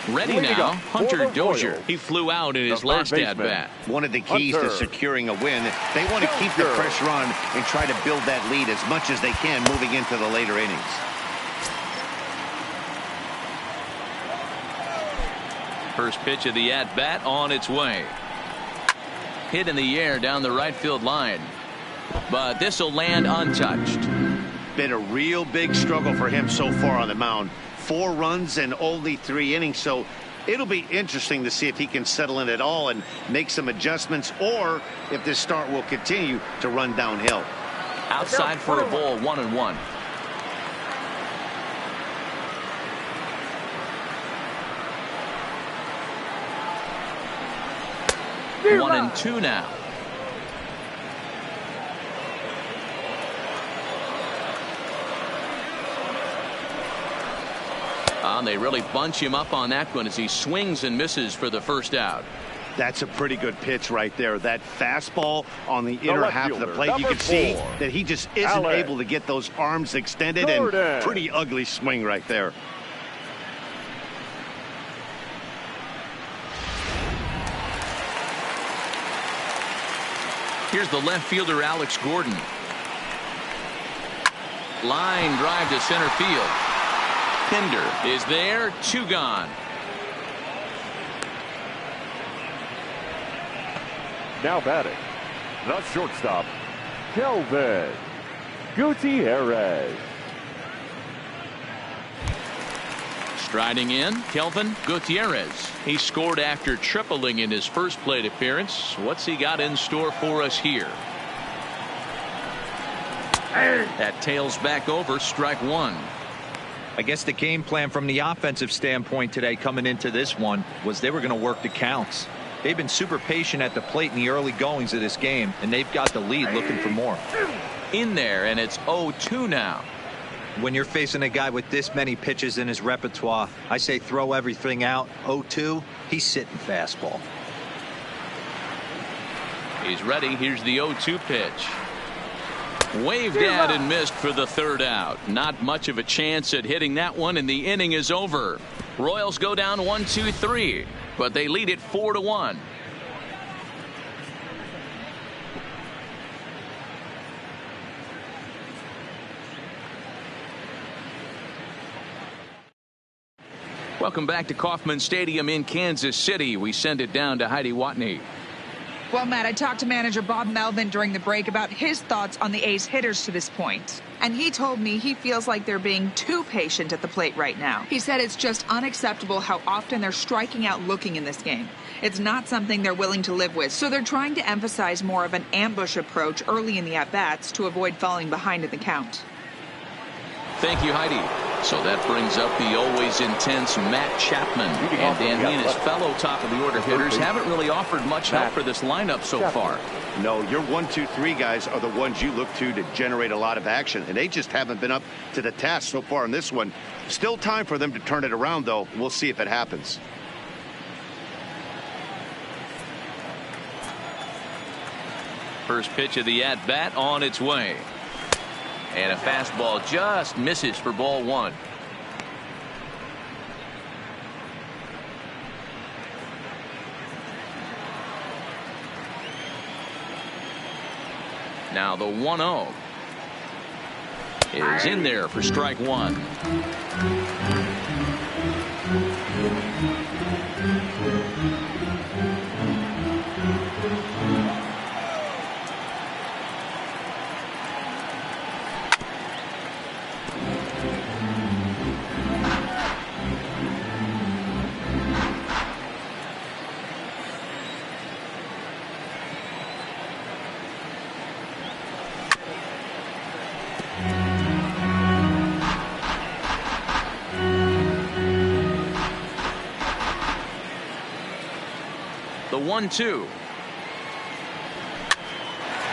Ready now, Hunter Dozier. He flew out in his last at-bat. One of the keys to securing a win, they want to keep the pressure on and try to build that lead as much as they can moving into the later innings. First pitch of the at-bat on its way. Hit in the air down the right field line. But this will land untouched. Been a real big struggle for him so far on the mound. 4 runs and only 3 innings, so it'll be interesting to see if he can settle in at all and make some adjustments, or if this start will continue to run downhill. Outside for a ball, 1-1. One and 2 now. And they really bunch him up on that one as he swings and misses for the first out. That's a pretty good pitch right there. That fastball on the inner half of the plate. You can see that he just isn't able to get those arms extended, and pretty ugly swing right there. Here's the left fielder, Alex Gordon. Line drive to center field. Pinder is there. 2 gone. Now batting, the shortstop, Kelvin Gutierrez. Striding in, Kelvin Gutierrez. He scored after tripling in his first plate appearance. What's he got in store for us here? That tails back over, strike 1. I guess the game plan from the offensive standpoint today coming into this one was they were going to work the counts. They've been super patient at the plate in the early goings of this game, and they've got the lead looking for more. In there, and it's 0-2 now. When you're facing a guy with this many pitches in his repertoire, I say throw everything out. 0-2, he's sitting fastball. He's ready. Here's the 0-2 pitch. Waved at and missed for the third out. Not much of a chance at hitting that one, and the inning is over. Royals go down 1-2-3, but they lead it 4-1. Welcome back to Kauffman Stadium in Kansas City. We send it down to Heidi Watney. Well, Matt, I talked to manager Bob Melvin during the break about his thoughts on the A's hitters to this point. And he told me he feels like they're being too patient at the plate right now. He said it's just unacceptable how often they're striking out looking in this game. It's not something they're willing to live with, so they're trying to emphasize more of an ambush approach early in the at-bats to avoid falling behind in the count. Thank you, Heidi. So that brings up the always intense Matt Chapman. And Dan, he and his fellow top-of-the-order hitters haven't really offered much help for this lineup so far. No, your 1-2-3 guys are the ones you look to generate a lot of action, and they just haven't been up to the task so far in this one. Still time for them to turn it around, though. We'll see if it happens. First pitch of the at-bat on its way. And a fastball just misses for ball 1. Now the 1-0 is in there for strike 1. The 1-2.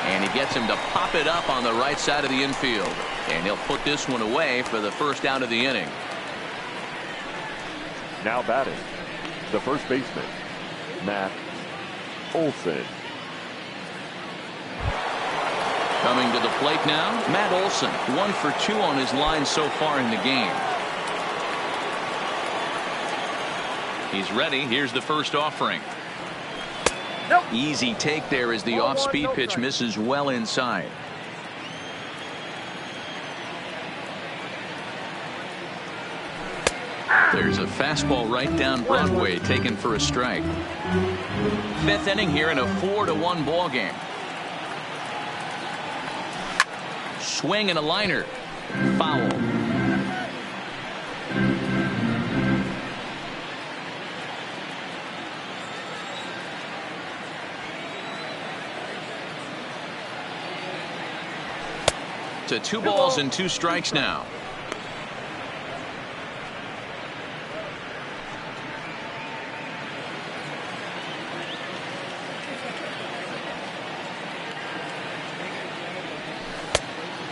And he gets him to pop it up on the right side of the infield. And he'll put this one away for the first out of the inning. Now batting, the first baseman, Matt Olson. Coming to the plate now, Matt Olson. 1 for 2 on his line so far in the game. He's ready. Here's the first offering. Nope. Easy take there as the off-speed pitch misses well inside. There's a fastball right down Broadway taken for a strike. 5th inning here in a 4-1 ball game. Swing and a liner. Foul. To 2 balls and 2 strikes now.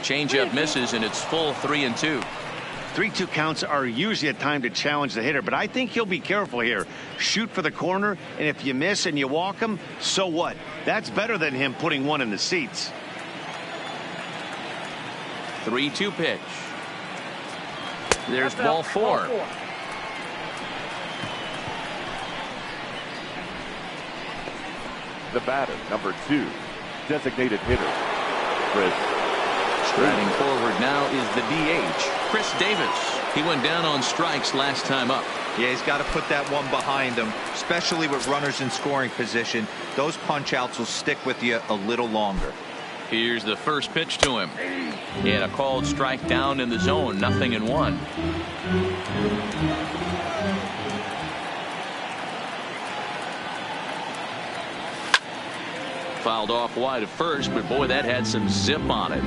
Changeup misses, and it's full 3-2. 3-2 counts are usually a time to challenge the hitter, but I think he'll be careful here. Shoot for the corner, and if you miss and you walk him, so what? That's better than him putting one in the seats. 3-2 pitch. There's ball 4. The batter, number 2, designated hitter, Chris. Striding forward now is the DH, Chris Davis. He went down on strikes last time up. Yeah, he's got to put that one behind him, especially with runners in scoring position. Those punch outs will stick with you a little longer. Here's the first pitch to him. And a called strike down in the zone, 0-1. Fouled off wide at first, but boy, that had some zip on it.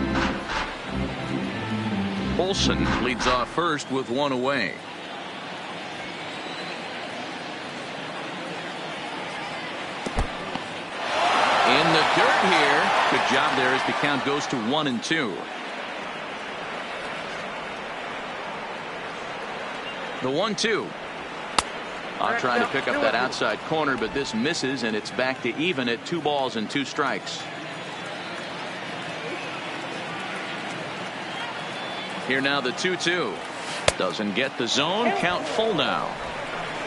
Olsen leads off first with 1 away. In the dirt here. Good job there as the count goes to 1-2. The 1-2. Trying to pick up that outside corner, but this misses, and it's back to even at 2 balls and 2 strikes. Here now the 2-2. Doesn't get the zone. Count full now.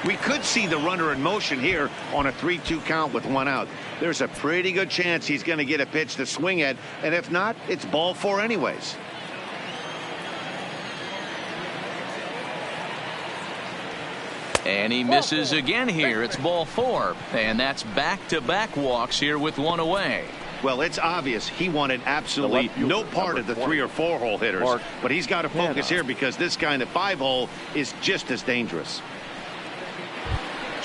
We could see the runner in motion here on a 3-2 count with 1 out. There's a pretty good chance he's going to get a pitch to swing at, and if not, it's ball 4 anyways. And he misses again here. It's ball 4, and that's back-to-back walks here with 1 away. Well, it's obvious he wanted absolutely no part of the 3 or 4 hole hitters, but he's got to focus here because this guy in the 5 hole is just as dangerous.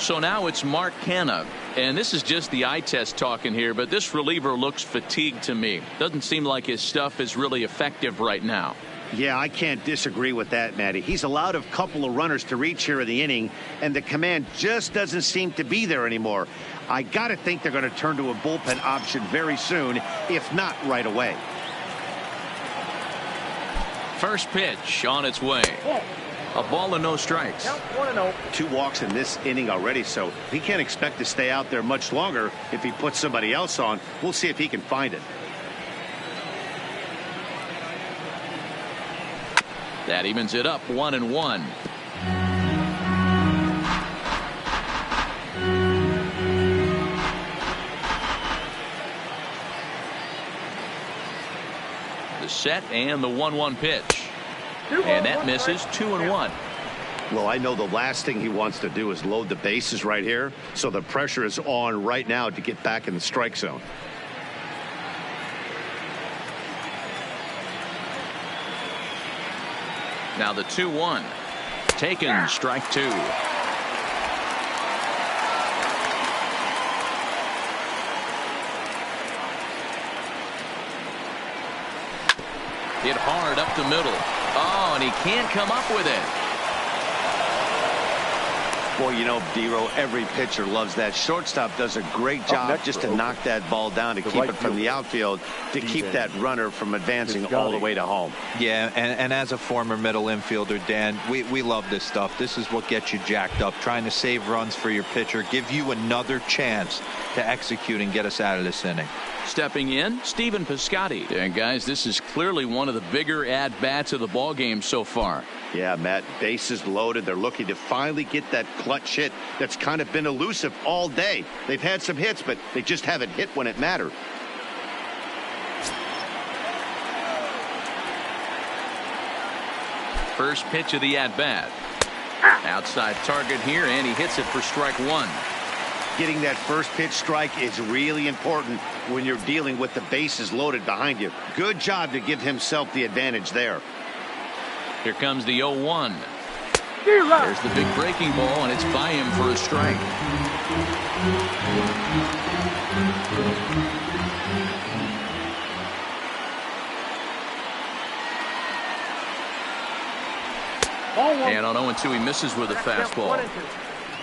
So now it's Mark Canha, and this is just the eye test talking here, but this reliever looks fatigued to me. Doesn't seem like his stuff is really effective right now. Yeah, I can't disagree with that, Matty. He's allowed a couple of runners to reach here in the inning, and the command just doesn't seem to be there anymore. I got to think they're going to turn to a bullpen option very soon, if not right away. First pitch on its way. A ball and no strikes. 2 walks in this inning already, so he can't expect to stay out there much longer if he puts somebody else on. We'll see if he can find it. That evens it up 1-1. The set and the 1-1 pitch. And that misses 2-1. Well, I know the last thing he wants to do is load the bases right here, so the pressure is on right now to get back in the strike zone. Now the 2-1. Taken, strike 2. Hit hard up the middle. Oh, and he can't come up with it. Boy, you know, D-Row, every pitcher loves that. Shortstop does a great job just to knock that ball down, to keep it from the outfield, to keep that runner from advancing all the way to home. Yeah, and as a former middle infielder, Dan, we love this stuff. This is what gets you jacked up, trying to save runs for your pitcher, give you another chance to execute and get us out of this inning. Stepping in, Stephen Piscotty. And guys, this is clearly one of the bigger at-bats of the ball game so far. Yeah, Matt, bases loaded. They're looking to finally get that clutch hit that's kind of been elusive all day. They've had some hits, but they just haven't hit when it mattered. First pitch of the at-bat. Outside target here, and he hits it for strike 1. Getting that first pitch strike is really important when you're dealing with the bases loaded behind you. Good job to give himself the advantage there. Here comes the 0-1. There's the big breaking ball, and it's by him for a strike. And on 0-2, he misses with a fastball.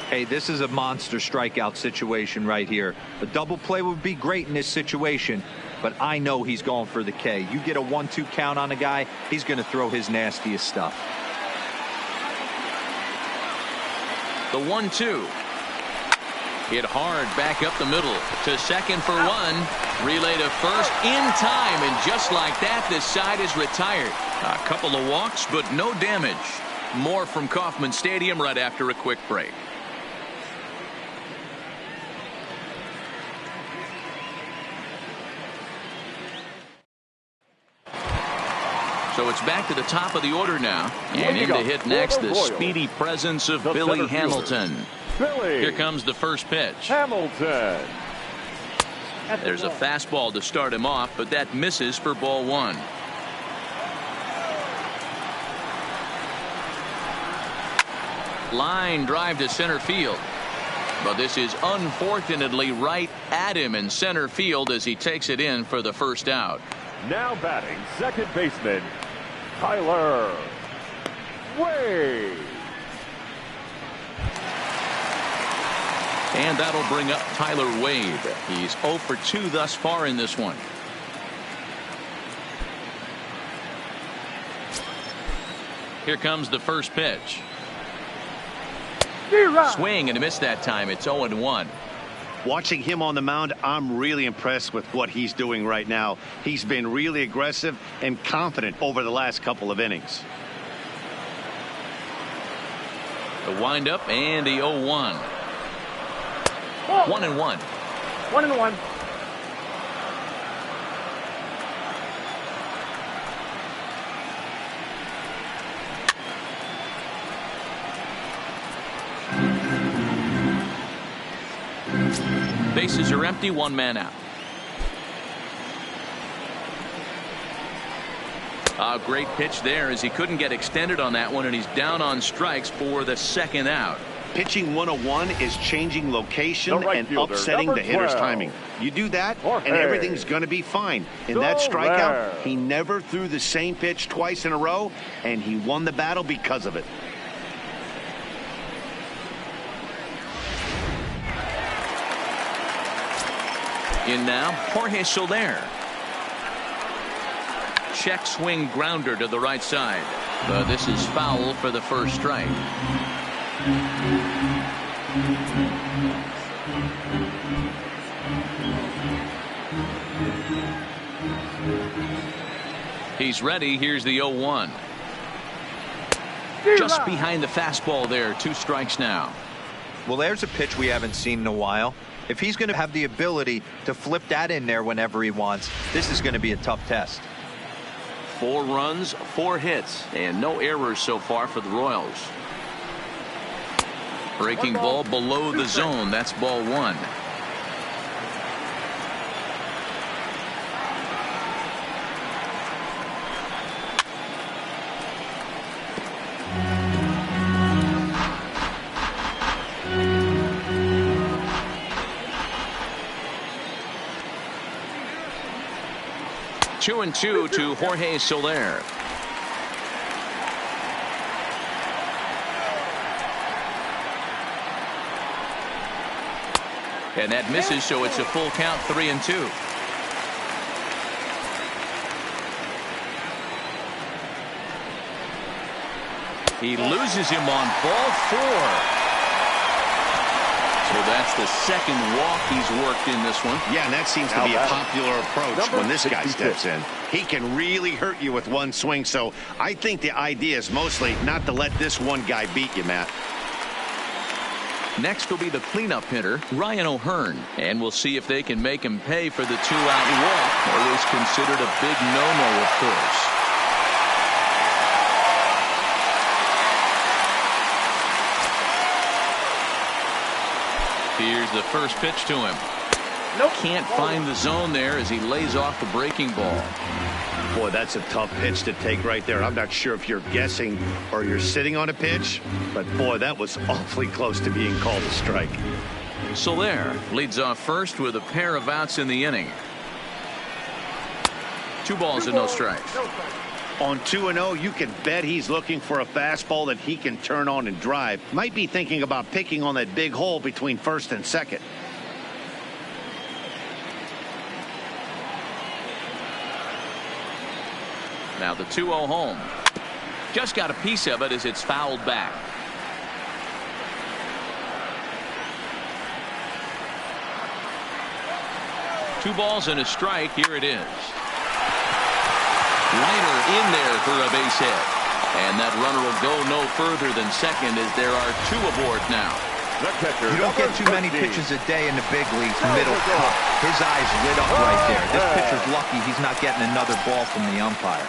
Hey, this is a monster strikeout situation right here. A double play would be great in this situation, but I know he's going for the K. You get a 1-2 count on a guy, he's going to throw his nastiest stuff. The 1-2. Hit hard back up the middle to second for one. Relay to first in time, and just like that, this side is retired. A couple of walks, but no damage. More from Kauffman Stadium right after a quick break. So it's back to the top of the order now. And in to hit next, the speedy presence of Billy Hamilton. Here comes the first pitch. Hamilton. There's a fastball to start him off, but that misses for ball one. Line drive to center field. But this is unfortunately right at him in center field as he takes it in for the first out. Now batting second baseman, Tyler Wade. And that'll bring up Tyler Wade. He's 0 for 2 thus far in this one. Here comes the first pitch. Swing and a miss that time. It's 0-1. Watching him on the mound, I'm really impressed with what he's doing right now. He's been really aggressive and confident over the last couple of innings. The windup and the 0-1. 1-1. 1-1. Bases are empty, one man out. A great pitch there as he couldn't get extended on that one, and he's down on strikes for the second out. Pitching 101 is changing location right and fielder, upsetting the hitter's 12. timing. You do that, Jorge. and everything's going to be fine. In that So strikeout, rare. he never threw the same pitch twice in a row, and he won the battle because of it. In now, Jorge Soler. Check swing grounder to the right side. But this is foul for the first strike. He's ready. Here's the 0-1. Just behind the fastball there. 2 strikes now. Well, there's a pitch we haven't seen in a while. If he's going to have the ability to flip that in there whenever he wants, this is going to be a tough test. 4 runs, 4 hits, and no errors so far for the Royals. Breaking ball below the zone. That's ball 1. Two and 2 to Jorge Soler. And that misses, so it's a full count, 3-2. He loses him on ball 4. So that's the second walk he's worked in this one. Yeah, and that seems to be a popular approach when this guy steps in. He can really hurt you with one swing, so I think the idea is mostly not to let this one guy beat you, Matt. Next will be the cleanup hitter, Ryan O'Hearn, and we'll see if they can make him pay for the 2-out walk. It is considered a big no-no, of course. Here's the first pitch to him. Nope. Can't find the zone there as he lays off the breaking ball. Boy, that's a tough pitch to take right there. I'm not sure if you're guessing or you're sitting on a pitch, but boy, that was awfully close to being called a strike. Soler leads off first with a pair of outs in the inning. 2 balls and no strikes. On 2-0, you can bet he's looking for a fastball that he can turn on and drive. Might be thinking about picking on that big hole between first and second. Now the 2-0 home. Just got a piece of it as it's fouled back. 2 balls and a strike. Here it is. Liner in there for a base hit. And that runner will go no further than second as there are 2 aboard now. You don't get too many pitches a day in the big leagues. Middle cut. His eyes lit up right there. This pitcher's lucky he's not getting another ball from the umpire.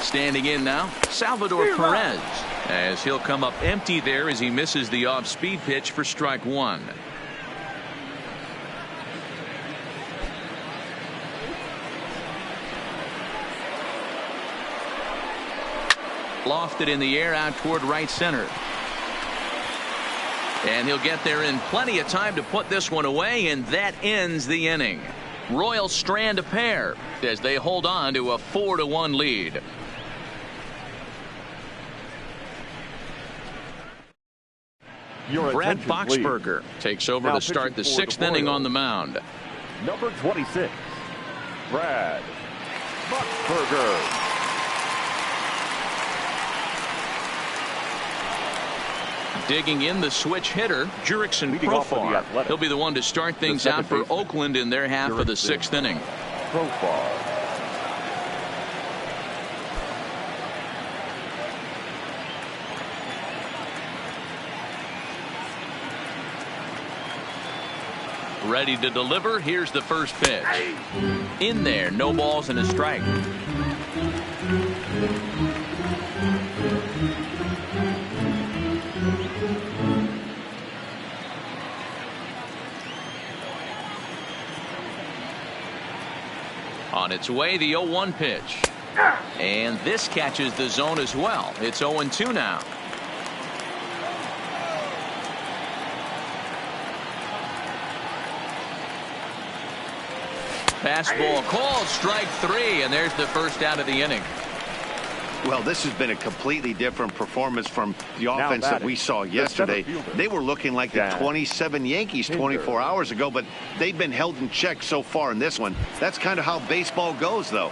Standing in now, Salvador Perez, as he'll come up empty there as he misses the off-speed pitch for strike 1. Lofted in the air out toward right center. And he'll get there in plenty of time to put this one away, and that ends the inning. Royals strand a pair as they hold on to a 4-1 lead. Brad Boxberger takes over to start the 6th inning on the mound. Number 26, Brad Boxberger. Digging in the switch hitter, Jurickson Profar. He'll be the one to start things out for Oakland in their half of the 6th inning. Profar. Ready to deliver. Here's the first pitch. In there, no balls and a strike. On its way, the 0-1 pitch. And this catches the zone as well. It's 0-2 now. Fastball called, strike 3, and there's the first out of the inning. Well, this has been a completely different performance from the offense that we saw yesterday. They were looking like the 27 Yankees 24 hours ago, but they've been held in check so far in this one. That's kind of how baseball goes, though.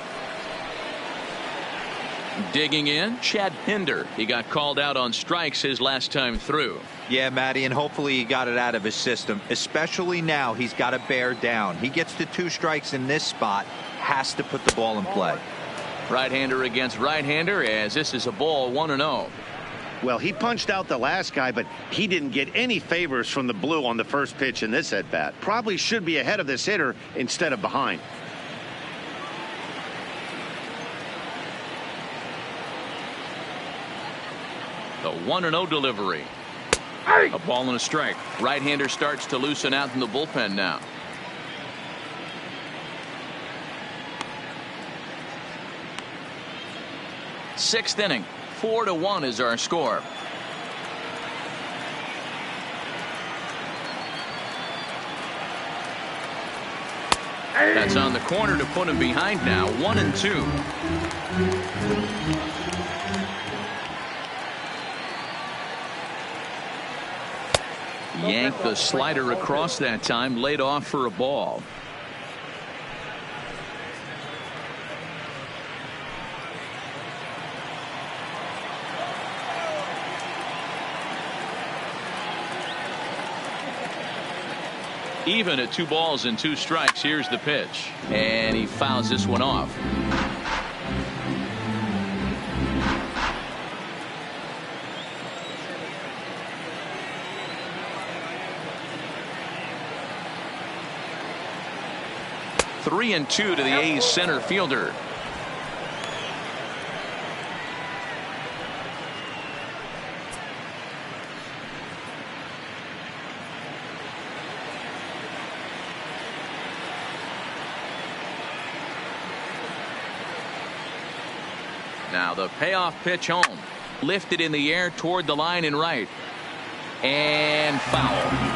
Digging in, Chad Pinder. He got called out on strikes his last time through. Yeah, Matty, and hopefully he got it out of his system. Especially now, he's got to bear down. He gets the 2 strikes in this spot, has to put the ball in play. Right-hander against right-hander, as this is a ball 1-0. Well, he punched out the last guy, but he didn't get any favors from the blue on the first pitch in this at-bat. Probably should be ahead of this hitter instead of behind. The 1-0 delivery. A ball and a strike. Right-hander starts to loosen out in the bullpen now. Sixth inning, 4-1 is our score. That's on the corner to put him behind now. 1-2. Yanked the slider across that time, laid off for a ball. Even at 2 balls and 2 strikes. Here's the pitch, and he fouls this one off. Three and 2 to the A's center fielder. Now the payoff pitch home. Lifted in the air toward the line and right. And foul.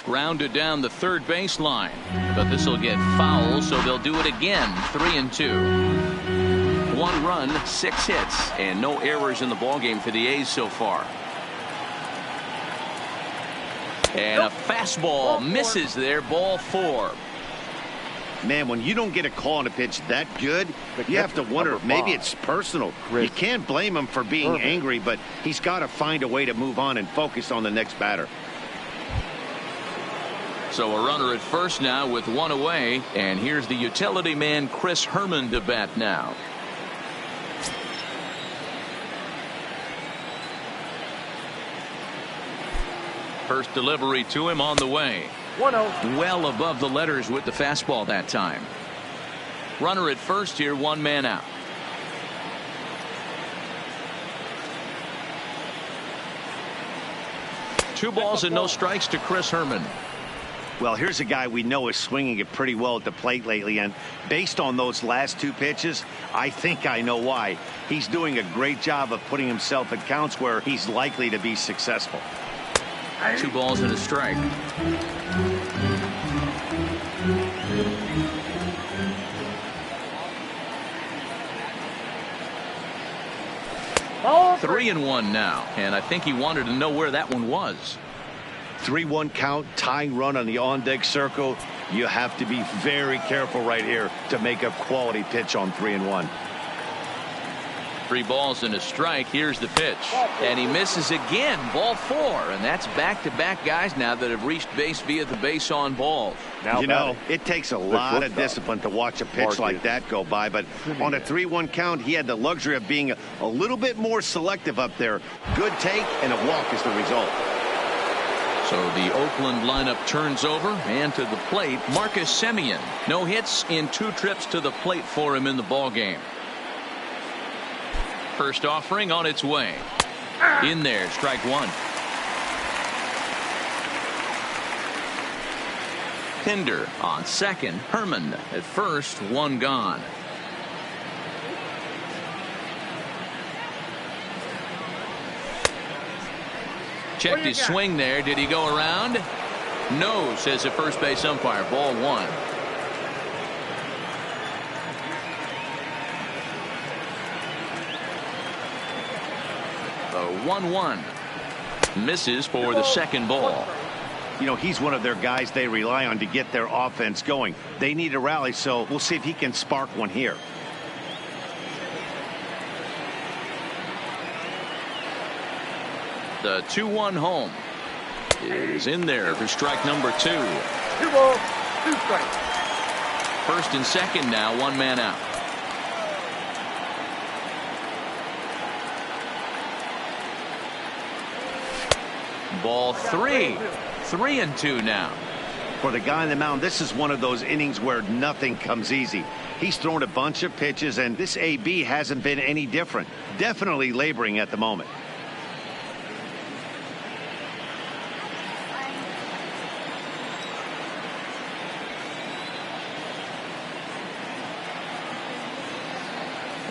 grounded down the third baseline, but this will get foul, so they'll do it again. 3-2. 1 run, 6 hits, and no errors in the ballgame for the A's so far. And a fastball misses there. Ball 4. Man, when you don't get a call on a pitch that good, you have to wonder if maybe it's personal. You can't blame him for being angry, but he's got to find a way to move on and focus on the next batter. So a runner at first now with 1 away, and here's the utility man Chris Herman to bat now. First delivery to him on the way. 1-0. Well above the letters with the fastball that time. Runner at first here, 1 man out. Two balls and no strikes to Chris Herman. Well, here's a guy we know is swinging it pretty well at the plate lately, and based on those last 2 pitches, I think I know why. He's doing a great job of putting himself at counts where he's likely to be successful. 2 balls and a strike. Ball 3-1 now, and I think he wanted to know where that one was. 3-1 count, tying run on the on-deck circle. You have to be very careful right here to make a quality pitch on 3-1. 3 balls and a strike. Here's the pitch, and he misses again. Ball 4, and that's back-to-back guys now that have reached base via the base on balls. You know, it takes a lot of discipline to watch a pitch like that go by, but on a 3-1 count, he had the luxury of being a little bit more selective up there. Good take, and a walk is the result. So the Oakland lineup turns over, and to the plate, Marcus Semien. No hits in 2 trips to the plate for him in the ballgame. First offering on its way. In there, strike 1. Pinder on second. Herman at first. 1 gone. Checked his swing there. Did he go around? No, says the first base umpire. Ball 1. The 1-1 misses for the second ball. You know, he's one of their guys they rely on to get their offense going. They need a rally, so we'll see if he can spark one here. The 2-1 home is in there for strike number 2. 2 balls, 2 strikes. First and second now, 1 man out. Ball 3. 3-2 now. For the guy on the mound, this is one of those innings where nothing comes easy. He's thrown a bunch of pitches, and this AB hasn't been any different. Definitely laboring at the moment.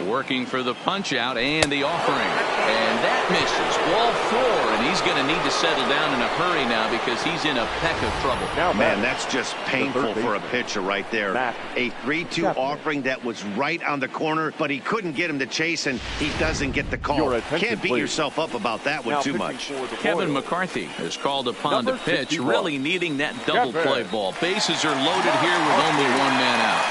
Working for the punch out and the offering, and that misses. Ball 4, and he's going to need to settle down in a hurry now because he's in a peck of trouble. Man, that's just painful for a pitcher right there. A 3-2 offering that was right on the corner, but he couldn't get him to chase, and he doesn't get the call. Can't beat yourself up about that one too much. Kevin McCarthy is called upon to pitch, really needing that double play ball. Bases are loaded here with only 1 man out.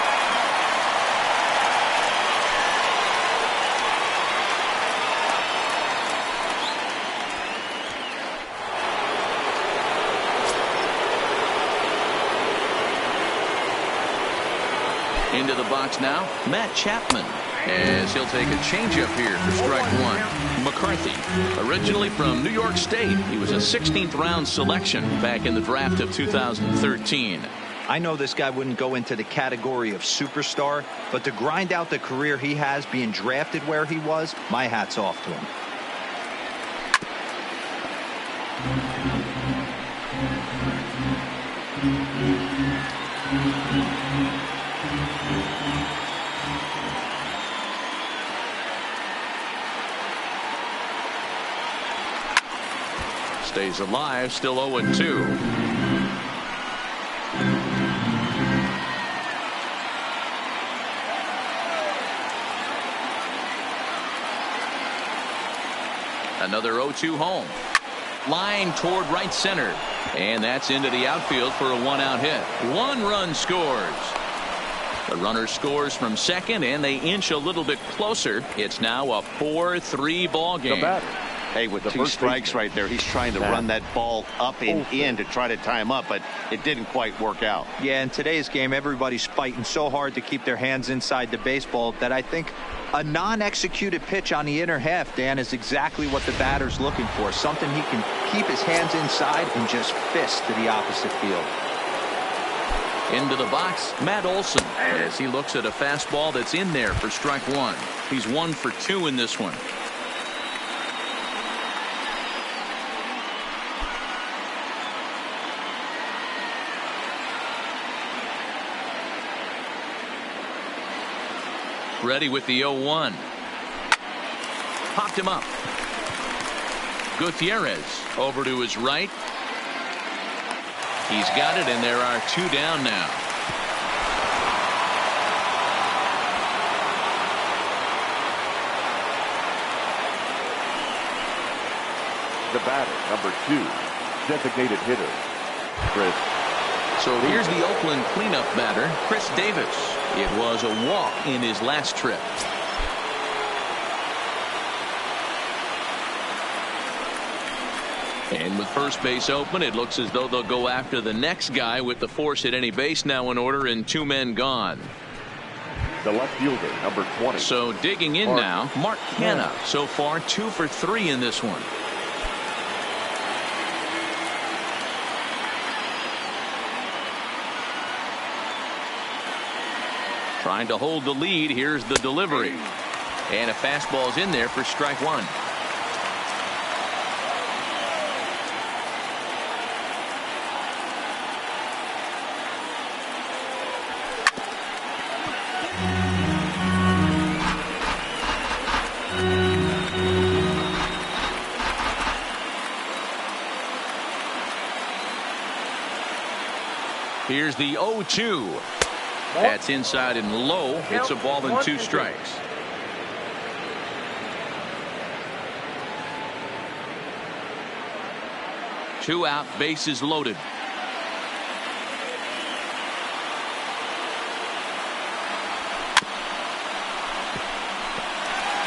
Into the box now, Matt Chapman, as he'll take a changeup here for strike 1. McCarthy, originally from New York State, he was a 16th round selection back in the draft of 2013. I know this guy wouldn't go into the category of superstar, but to grind out the career he has being drafted where he was, my hat's off to him. Stays alive, still 0-2. Another 0-2 home. Line toward right center. And that's into the outfield for a one-out hit. One run scores. The runner scores from second, and they inch a little bit closer. It's now a 4-3 ball game. Hey, with two strikes right there, he's trying to run that ball up and in to try to tie him up, but it didn't quite work out. Yeah, in today's game, everybody's fighting so hard to keep their hands inside the baseball that I think a non-executed pitch on the inner half, Dan, is exactly what the batter's looking for. Something he can keep his hands inside and just fist to the opposite field. Into the box, Matt Olson, as he looks at a fastball that's in there for strike one. He's 1 for 2 in this one. Ready with the 0-1. Popped him up. Gutierrez over to his right. He's got it, and there are 2 down now. The batter, number 2, designated hitter, Chris. So here's the Oakland cleanup batter, Chris Davis. It was a walk in his last trip. And with first base open, it looks as though they'll go after the next guy with the force at any base now in order and 2 men gone. The left fielder, number 20. So digging in now, Mark Hanna. So far 2 for 3 in this one. Trying to hold the lead. Here's the delivery. And a fastball's in there for strike one. Here's the 0-2. That's inside and low. It's a ball and 2 strikes. Two out, bases loaded.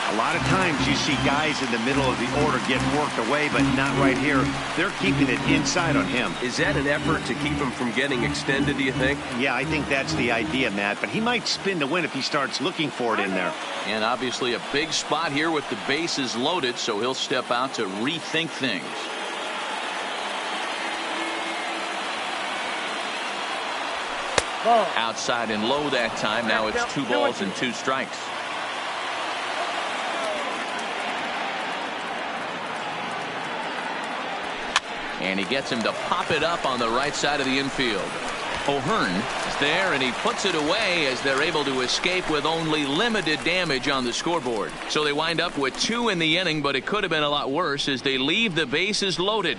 A lot of times you see guys in the middle of the order get worked away, but not right here. They're keeping it inside on him. Is that an effort to keep him from getting extended, do you think? Yeah, I think that's the idea, Matt, but he might spin to win if he starts looking for it in there. And obviously a big spot here with the bases loaded, so he'll step out to rethink things. Outside and low that time. Now it's 2 balls and 2 strikes. And he gets him to pop it up on the right side of the infield. O'Hearn is there, and he puts it away as they're able to escape with only limited damage on the scoreboard. So they wind up with 2 in the inning, but it could have been a lot worse as they leave the bases loaded.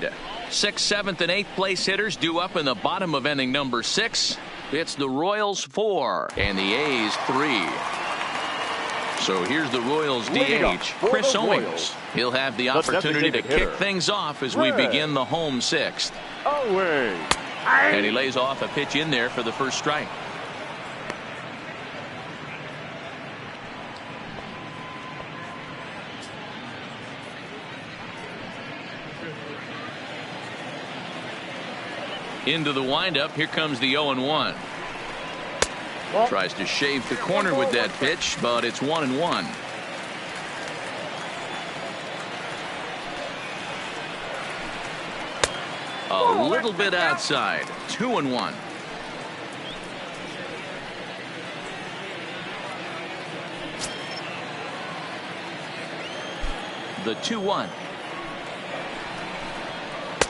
6th, 7th, and 8th place hitters due up in the bottom of inning number 6. It's the Royals 4 and the A's 3. So here's the Royals DH, Chris Owings. He'll have the opportunity to kick things off as we begin the home 6th. And he lays off a pitch in there for the first strike. Into the windup. Here comes the 0-1. Tries to shave the corner with that pitch, but it's 1-1. A little bit outside. 2-1. The 2-1.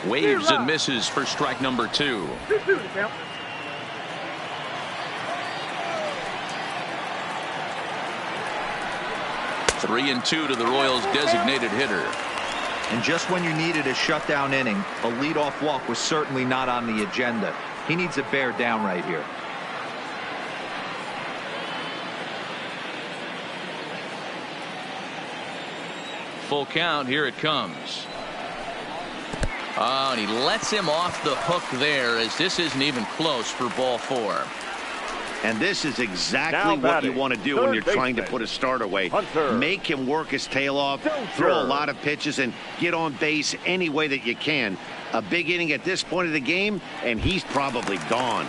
Waves and misses for strike number 2. 3-2 to the Royals designated hitter. And just when you needed a shutdown inning, a leadoff walk was certainly not on the agenda. He needs to bear down right here. full count. Here it comes. Oh, and he lets him off the hook there, as this isn't even close for ball 4. And this is exactly what you want to do when you're trying to put a start away. Make him work his tail off, throw a lot of pitches, and get on base any way that you can. A big inning at this point of the game, and he's probably gone.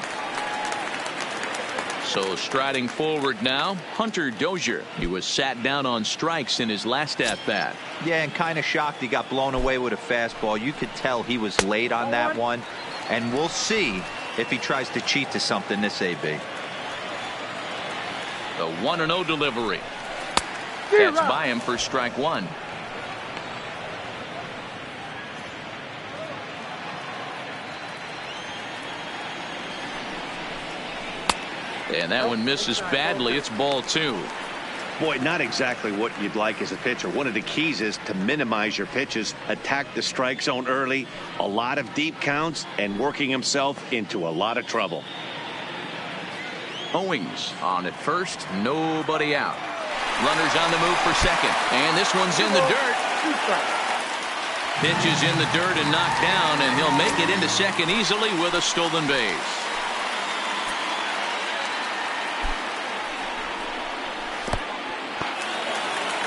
So striding forward now, Hunter Dozier. He was sat down on strikes in his last at-bat. Yeah, and kind of shocked he got blown away with a fastball. You could tell he was late on that one. And we'll see if he tries to cheat to something this AB. The 1-0 delivery. That's by him for strike 1. And that one misses badly. It's ball 2. Boy, not exactly what you'd like as a pitcher. One of the keys is to minimize your pitches, attack the strike zone early, a lot of deep counts, and working himself into a lot of trouble. Owings on at first, nobody out. Runners on the move for second, and this one's in the dirt. Pitch is in the dirt and knocked down, and he'll make it into second easily with a stolen base.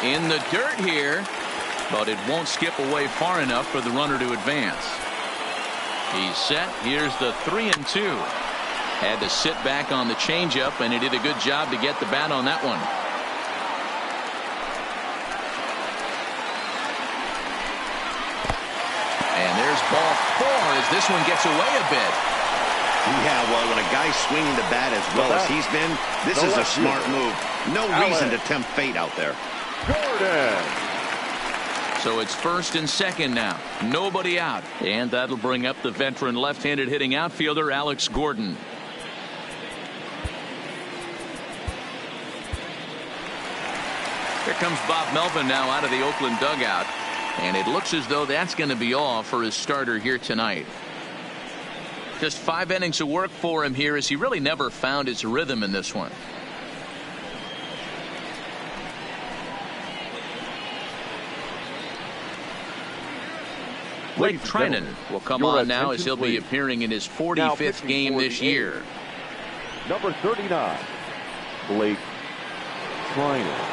In the dirt here, but it won't skip away far enough for the runner to advance. He's set. Here's the 3-2. Had to sit back on the changeup, and he did a good job to get the bat on that one. And there's ball 4 as this one gets away a bit. Yeah, well, when a guy's swinging the bat as well as he's been, this is a smart move. No reason to tempt fate out there. Gordon. So it's first and second now. Nobody out. And that'll bring up the veteran left-handed hitting outfielder Alex Gordon. Here comes Bob Melvin now out of the Oakland dugout. And it looks as though that's going to be all for his starter here tonight. Just 5 innings of work for him here, as he really never found his rhythm in this one. Blake Trinan will come on now, as he'll be appearing in his 45th game this year. Number 39, Blake Trinan.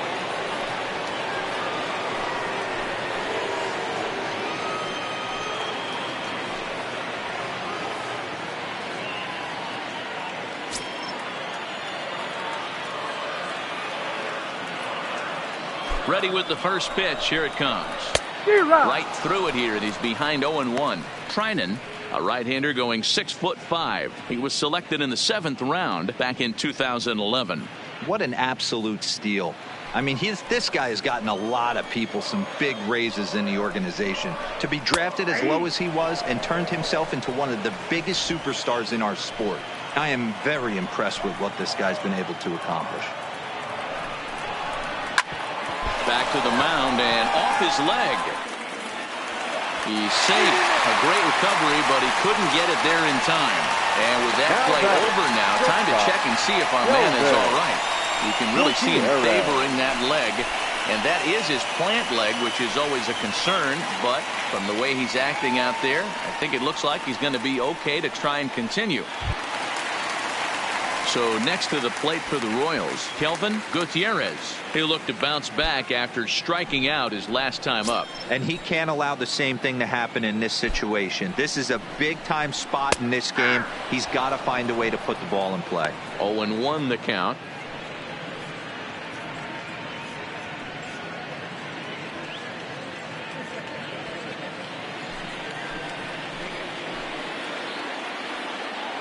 Ready with the first pitch. Here it comes. Right through it here, and he's behind 0-1. Trinan, a right-hander going 6'5". He was selected in the 7th round back in 2011. What an absolute steal. I mean, this guy has gotten a lot of people some big raises in the organization. To be drafted as low as he was and turned himself into one of the biggest superstars in our sport. I am very impressed with what this guy's been able to accomplish. Back to the mound and off his leg. He's safe. A great recovery, but he couldn't get it there in time. And with that play over now, time to check and see if our man is all right. You can really see him favoring that leg. And that is his plant leg, which is always a concern. But from the way he's acting out there, I think it looks like he's going to be okay to try and continue. So next to the plate for the Royals, Kelvin Gutierrez. He'll look to bounce back after striking out his last time up. And he can't allow the same thing to happen in this situation. This is a big-time spot in this game. He's got to find a way to put the ball in play. 0-1 the count.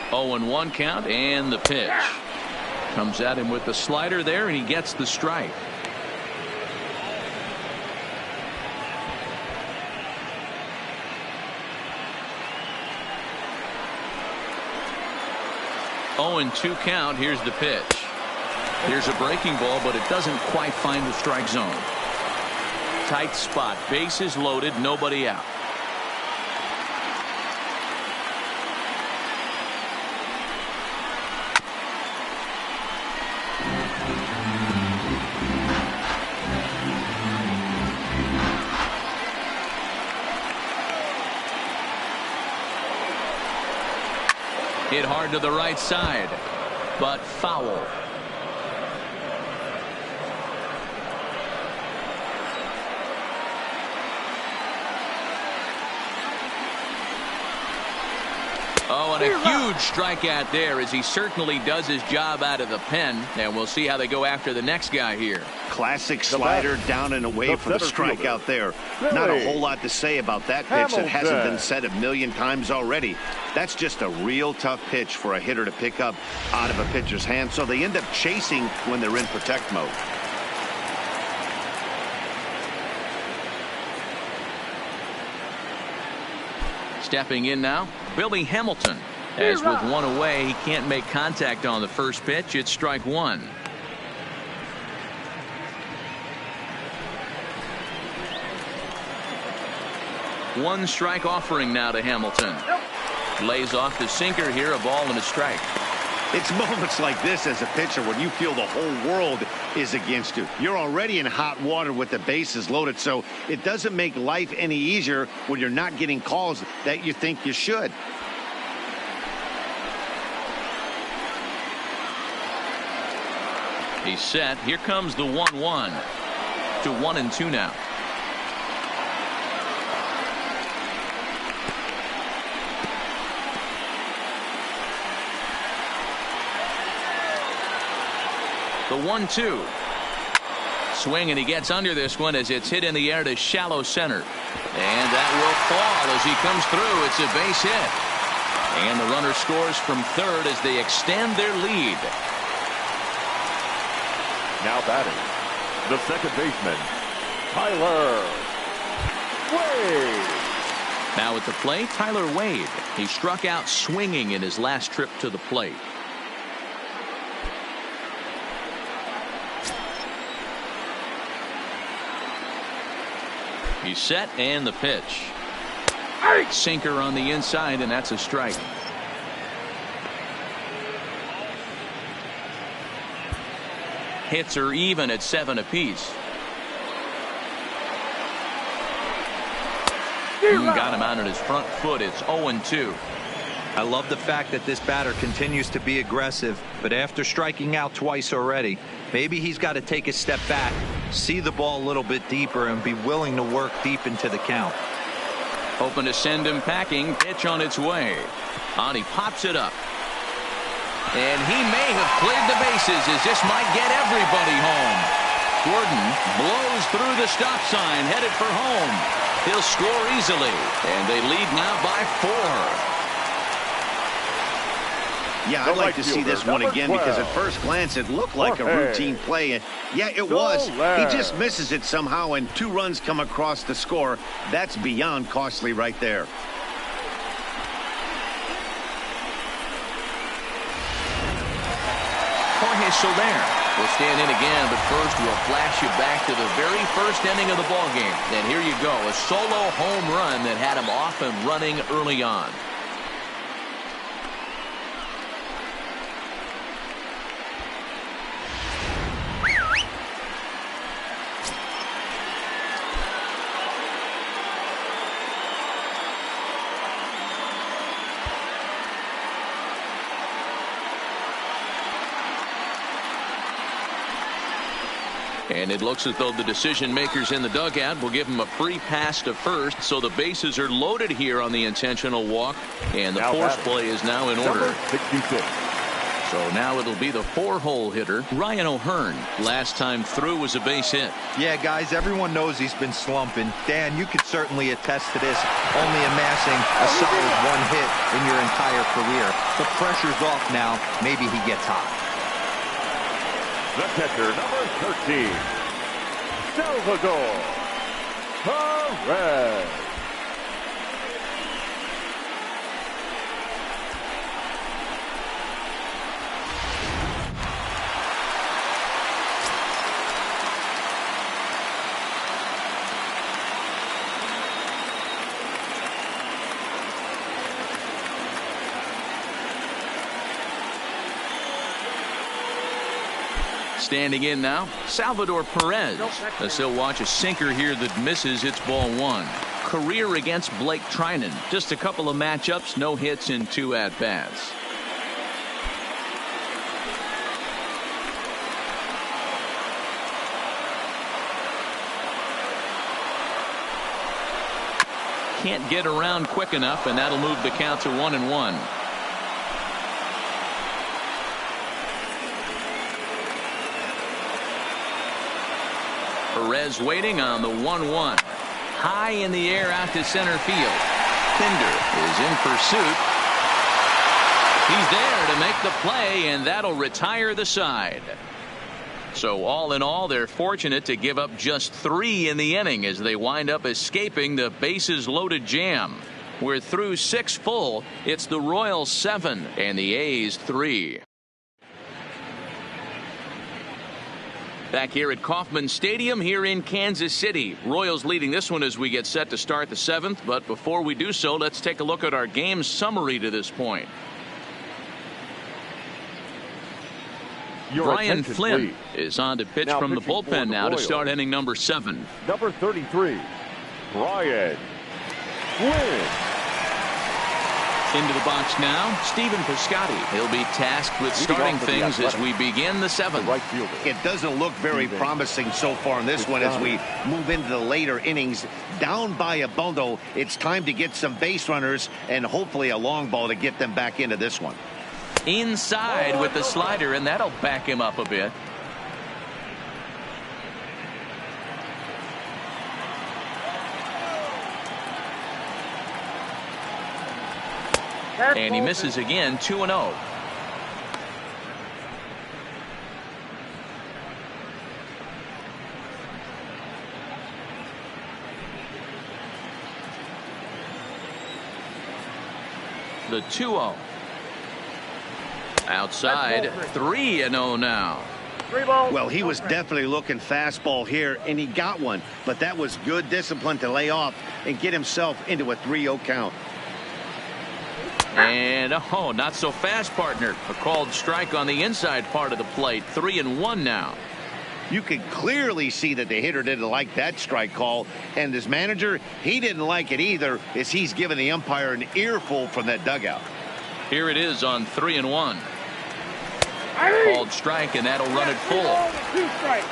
Oh, 0-1 count, and the pitch comes at him with the slider there, and he gets the strike. Oh, 0-2 count. Here's the pitch. Here's a breaking ball, but it doesn't quite find the strike zone. Tight spot, bases loaded, nobody out. Hit hard to the right side, but foul. Oh, and a huge strikeout there as he certainly does his job out of the pen. And we'll see how they go after the next guy here. Classic slider down and away for the strikeout there. Not a whole lot to say about that pitch that hasn't been said a million times already. That's just a real tough pitch for a hitter to pick up out of a pitcher's hand. So they end up chasing when they're in protect mode. Stepping in now, Billy Hamilton. As with one away, he can't make contact on the first pitch. It's strike one. One strike offering now to Hamilton. Lays off the sinker here, a ball and a strike. It's moments like this as a pitcher when you feel the whole world is against you. You're already in hot water with the bases loaded, so it doesn't make life any easier when you're not getting calls that you think you should. He's set. Here comes the 1-1 to 1-2 now. The 1-2. Swing, and he gets under this one as it's hit in the air to shallow center. And that will fall as he comes through. It's a base hit. And the runner scores from third as they extend their lead. Now batting, the second baseman, Tyler Wade. Now at the plate, Tyler Wade. He struck out swinging in his last trip to the plate. He's set, and the pitch. Sinker on the inside, and that's a strike. Hits are even at 7 apiece. Got him out on his front foot. It's 0-2. I love the fact that this batter continues to be aggressive, but after striking out twice already, maybe he's got to take a step back, see the ball a little bit deeper, and be willing to work deep into the count. Hoping to send him packing. Pitch on its way. On, he pops it up. And he may have cleared the bases as this might get everybody home. Gordon blows through the stop sign, headed for home. He'll score easily, and they lead now by 4. Yeah, I'd like to see this one again because at first glance it looked like a routine play. And yeah, it was. He just misses it somehow, and 2 runs come across the score. That's beyond costly right there. Jorge Soler will stand in again, but first we'll flash you back to the very first inning of the ballgame. And here you go, a solo home run that had him off and running early on. And it looks as though the decision makers in the dugout will give him a free pass to first, so the bases are loaded here on the intentional walk, and the force play is now in order. 66. So now it'll be the 4-hole hitter, Ryan O'Hearn. Last time through was a base hit. Yeah, guys, everyone knows he's been slumping. Dan, you could certainly attest to this, only amassing a solid 1 hit in your entire career. The pressure's off now. Maybe he gets hot. The catcher, number 13, Salvador Perez. Standing in now, Salvador Perez. As he'll watch a sinker here that misses. It's ball 1. Career against Blake Trinan. Just a couple of matchups, no hits in 2 at-bats. can't get around quick enough, and that'll move the count to 1-1. Perez waiting on the 1-1. High in the air out to center field. Pinder is in pursuit. He's there to make the play, and that'll retire the side. So all in all, they're fortunate to give up just 3 in the inning as they wind up escaping the bases loaded jam. We're through 6 full. It's the Royals 7 and the A's 3. Back here at Kauffman Stadium here in Kansas City. Royals leading this one as we get set to start the 7th. But before we do so, let's take a look at our game summary to this point. Brian Flynn is on to pitch from the bullpen now to start inning number 7. Number 33, Brian Flynn. Into the box now, Stephen Piscotty. He'll be tasked with starting things as we begin the 7th. It doesn't look very promising so far in this one as we move into the later innings. Down by a bundle, it's time to get some base runners and hopefully a long ball to get them back into this one. Inside with the slider, and that'll back him up a bit. And he misses again, 2-0. The 2-0. Outside, 3-0 now. Well, he was definitely looking fastball here, and he got one. But that was good discipline to lay off and get himself into a 3-0 count. And, oh, not so fast, partner. A called strike on the inside part of the plate. 3-1 now. You could clearly see that the hitter didn't like that strike call. And his manager, he didn't like it either, as he's giving the umpire an earful from that dugout. Here it is on 3-1. Called strike, and that'll run it full. 2 strikes.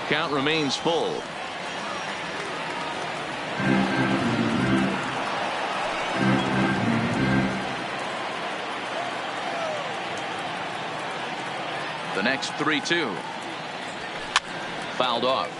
Count remains full. The next 3-2. Fouled off.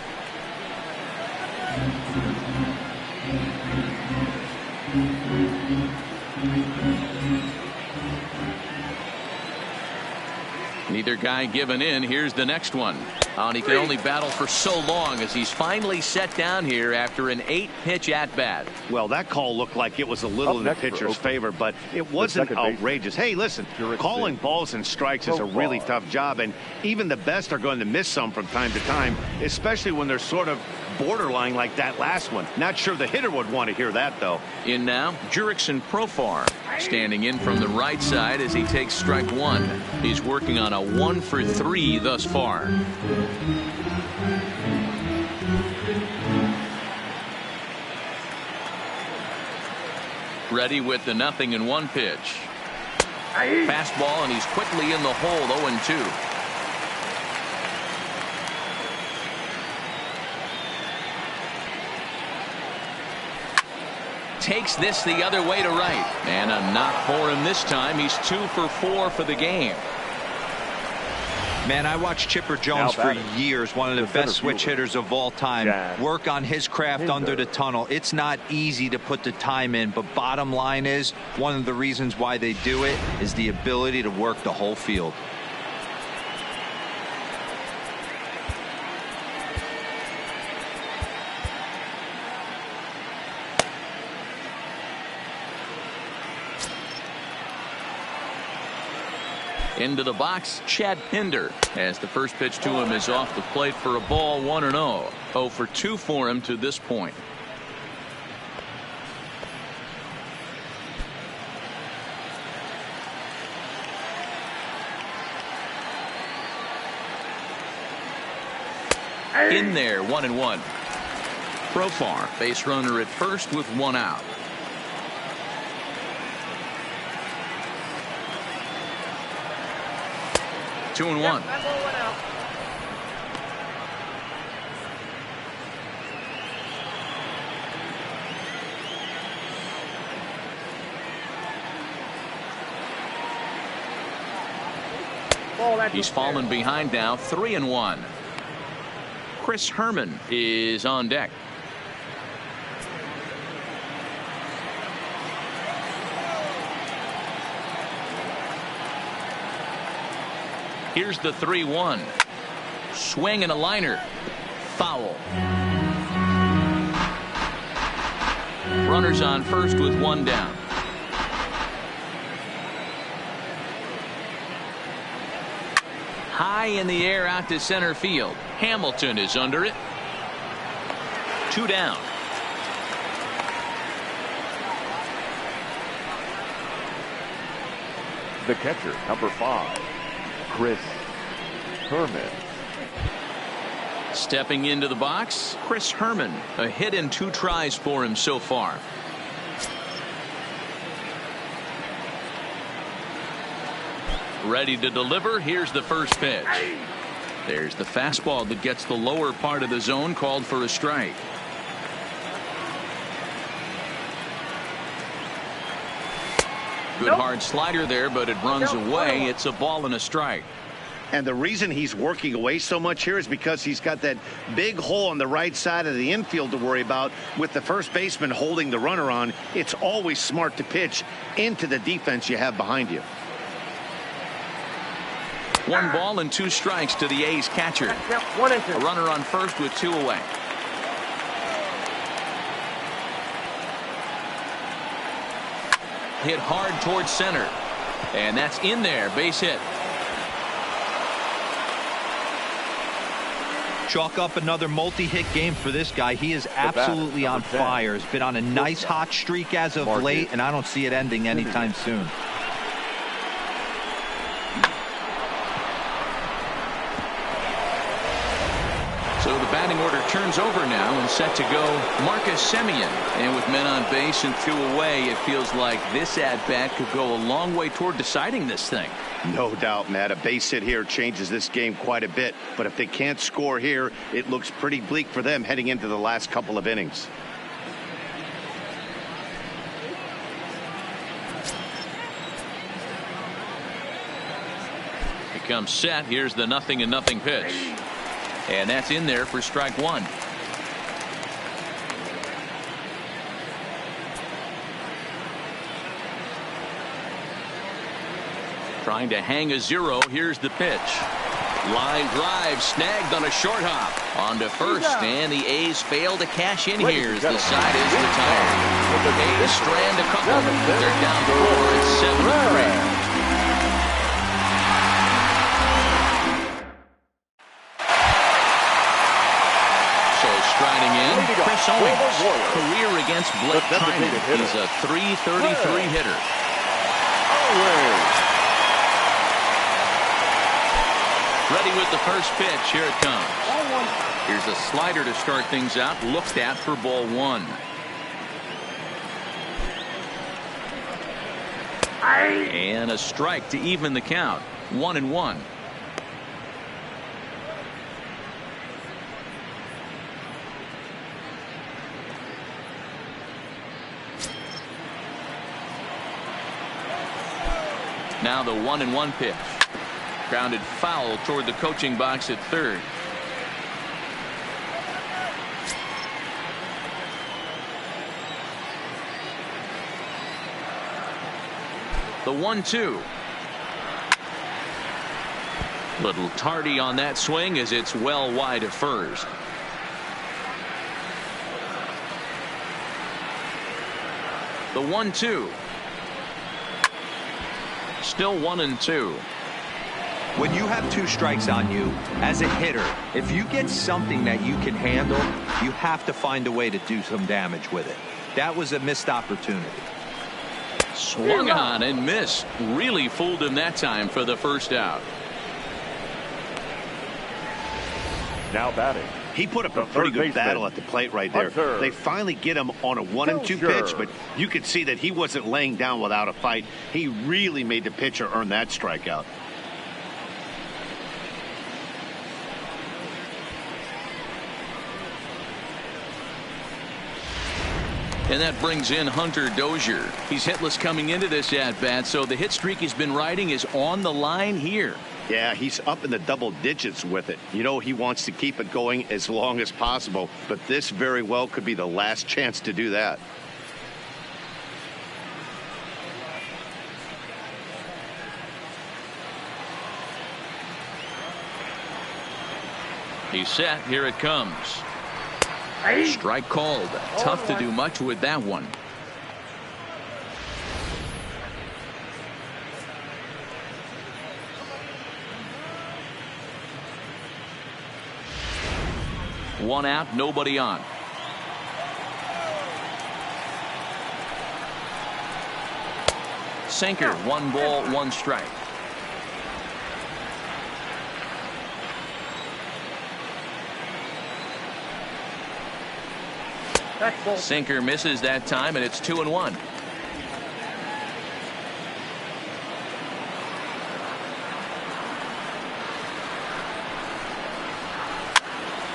Neither guy giving in. Here's the next one. And he can only battle for so long as he's finally set down here after an 8-pitch at-bat. Well, that call looked like it was a little in the pitcher's favor, but it wasn't outrageous. Hey, listen, calling balls and strikes is a really tough job, and even the best are going to miss some from time to time, especially when they're sort of borderline like that last one. Not sure the hitter would want to hear that, though. In now, Jurickson Profar standing in from the right side as he takes strike 1. He's working on a 1-for-3 thus far. Ready with the 0-1 pitch. Fastball, and he's quickly in the hole. 0-2. Takes this the other way to right, and a knock for him this time. He's 2 for 4 for the game. Man, I watched Chipper Jones for years, one of the best switch hitters of all time. Work on his craft under the tunnel. It's not easy to put the time in, but bottom line is, one of the reasons why they do it is the ability to work the whole field. Into the box, Chad Pinder, as the first pitch to him is off the plate for a ball. 1-0. 0 for 2 for him to this point. In there, 1-1. Profar, base runner at first with 1 out. 2-1. He's fallen behind now, 3-1. Chris Herman is on deck. Here's the 3-1. Swing and a liner. Foul. Runners on first with one down. High in the air out to center field. Hamilton is under it. 2 down. The catcher, number 5, Chris Herman. Stepping into the box, Chris Herman. A hit and 2 tries for him so far. Ready to deliver. Here's the first pitch. There's the fastball that gets the lower part of the zone, called for a strike. Good hard slider there, but it runs away. It's a ball and a strike. And the reason he's working away so much here is because he's got that big hole on the right side of the infield to worry about. With the first baseman holding the runner on, it's always smart to pitch into the defense you have behind you. 1 ball and 2 strikes to the A's catcher. A runner on first with 2 away. Hit hard towards center. And that's in there. Base hit. Chalk up another multi-hit game for this guy. He is absolutely on fire. He's been on a nice hot streak as of late, and I don't see it ending anytime soon. So the batting order turns over now and set to go Marcus Semien. And with men on base and 2 away, it feels like this at-bat could go a long way toward deciding this thing. No doubt, Matt. A base hit here changes this game quite a bit. But if they can't score here, it looks pretty bleak for them heading into the last couple of innings. He comes set. Here's the 0-0 pitch. And that's in there for strike 1. Trying to hang a 0. Here's the pitch. Line drive snagged on a short hop. On to first, and the A's fail to cash in here as the side is retired. A's strand a couple. They're down 4. It's 7-3. Chris Owings, career against Blake Trinan. He's a .333 hitter. Ready with the first pitch. Here it comes. Here's a slider to start things out. Looked at for ball 1. And a strike to even the count. 1-1. Now the 1-1 pitch. Grounded foul toward the coaching box at third. The 1-2. Little tardy on that swing as it's well wide of first. The 1-2. Still 1-2. When you have 2 strikes on you, as a hitter, if you get something that you can handle, you have to find a way to do some damage with it. That was a missed opportunity. Swung on and missed. Really fooled him that time for the first out. Now batting. He put up a pretty good battle at the plate right there. They finally get him on a 1-2 pitch, but you could see that he wasn't laying down without a fight. He really made the pitcher earn that strikeout. And that brings in Hunter Dozier. He's hitless coming into this at-bat, so the hit streak he's been riding is on the line here. Yeah, he's up in the double digits with it. You know, he wants to keep it going as long as possible, but this very well could be the last chance to do that. He's set. Here it comes. Strike called. Tough to do much with that one. One out, nobody on. Sinker, 1 ball, 1 strike. Sinker misses that time, and it's 2-1.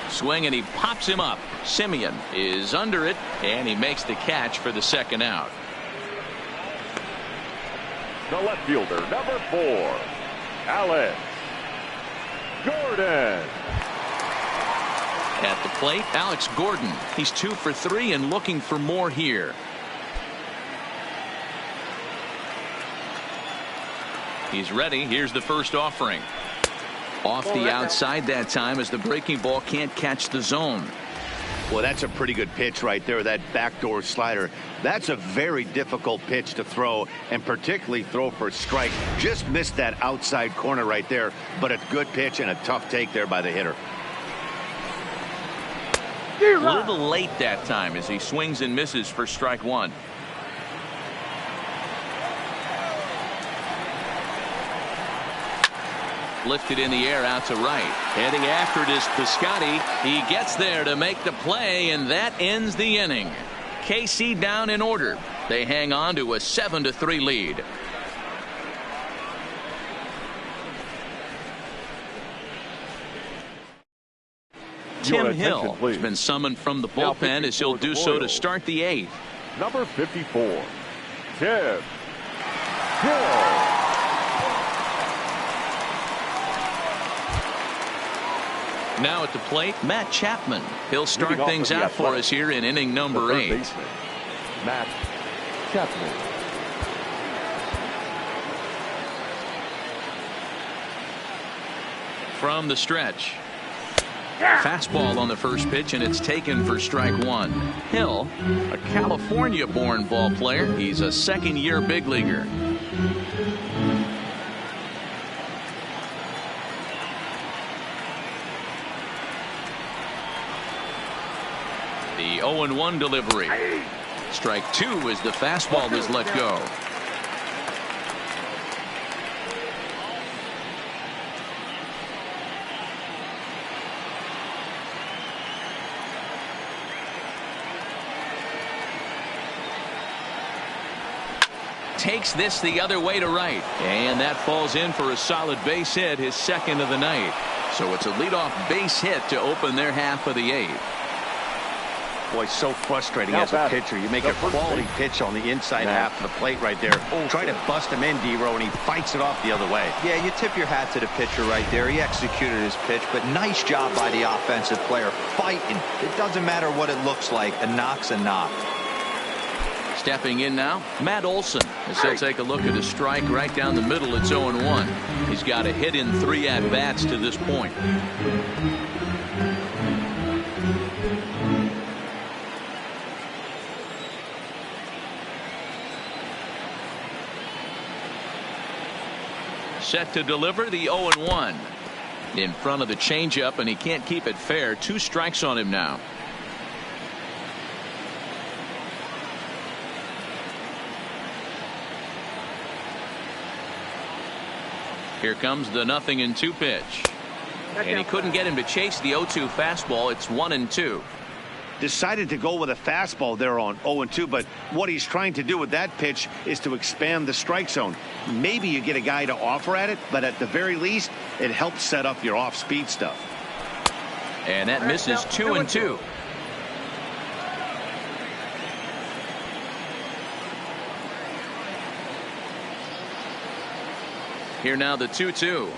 Swing, and he pops him up. Simeon is under it, and he makes the catch for the 2nd out. The left fielder, number 4, Alex Gordon. At the plate, Alex Gordon. He's 2 for 3 and looking for more here. He's ready. Here's the first offering. Off the outside that time as the breaking ball can't catch the zone. Well, that's a pretty good pitch right there, that backdoor slider. That's a very difficult pitch to throw, and particularly throw for a strike. Just missed that outside corner right there, but a good pitch and a tough take there by the hitter. A little late that time as he swings and misses for strike 1. Lifted in the air out to right. Heading after it is Piscotty. He gets there to make the play, and that ends the inning. KC down in order. They hang on to a 7-3 lead. Tim Hill has been summoned from the bullpen as he'll do so to start the 8th. Number 54, Tim Hill. Now at the plate, Matt Chapman. He'll start things out for us here in inning number 8. Baseman, Matt Chapman. From the stretch. Fastball on the first pitch, and it's taken for strike 1. Hill, a California-born ball player. He's a 2nd-year big leaguer. The 0-1 delivery. Strike 2 as the fastball is let go. Takes this the other way to right, and that falls in for a solid base hit, his 2nd of the night. So it's a leadoff base hit to open their half of the 8th. Boy, so frustrating as a pitcher. You make a quality pitch on the inside half of the plate right there. Try to bust him in, D-Row, and he fights it off the other way. Yeah, you tip your hat to the pitcher right there. He executed his pitch, but nice job by the offensive player fighting. It doesn't matter what it looks like. A knock's a knock. Stepping in now, Matt Olson, as he'll take a look at a strike right down the middle. It's 0-1. He's got a hit in 3 at-bats to this point. Set to deliver the 0-1. In front of the changeup, and he can't keep it fair. 2 strikes on him now. Here comes the 0-2 pitch. And he couldn't get him to chase the 0-2 fastball. It's 1-2. Decided to go with a fastball there on 0-2, but what he's trying to do with that pitch is to expand the strike zone. Maybe you get a guy to offer at it, but at the very least, it helps set up your off-speed stuff. And that misses 2-2. Here now the 2-2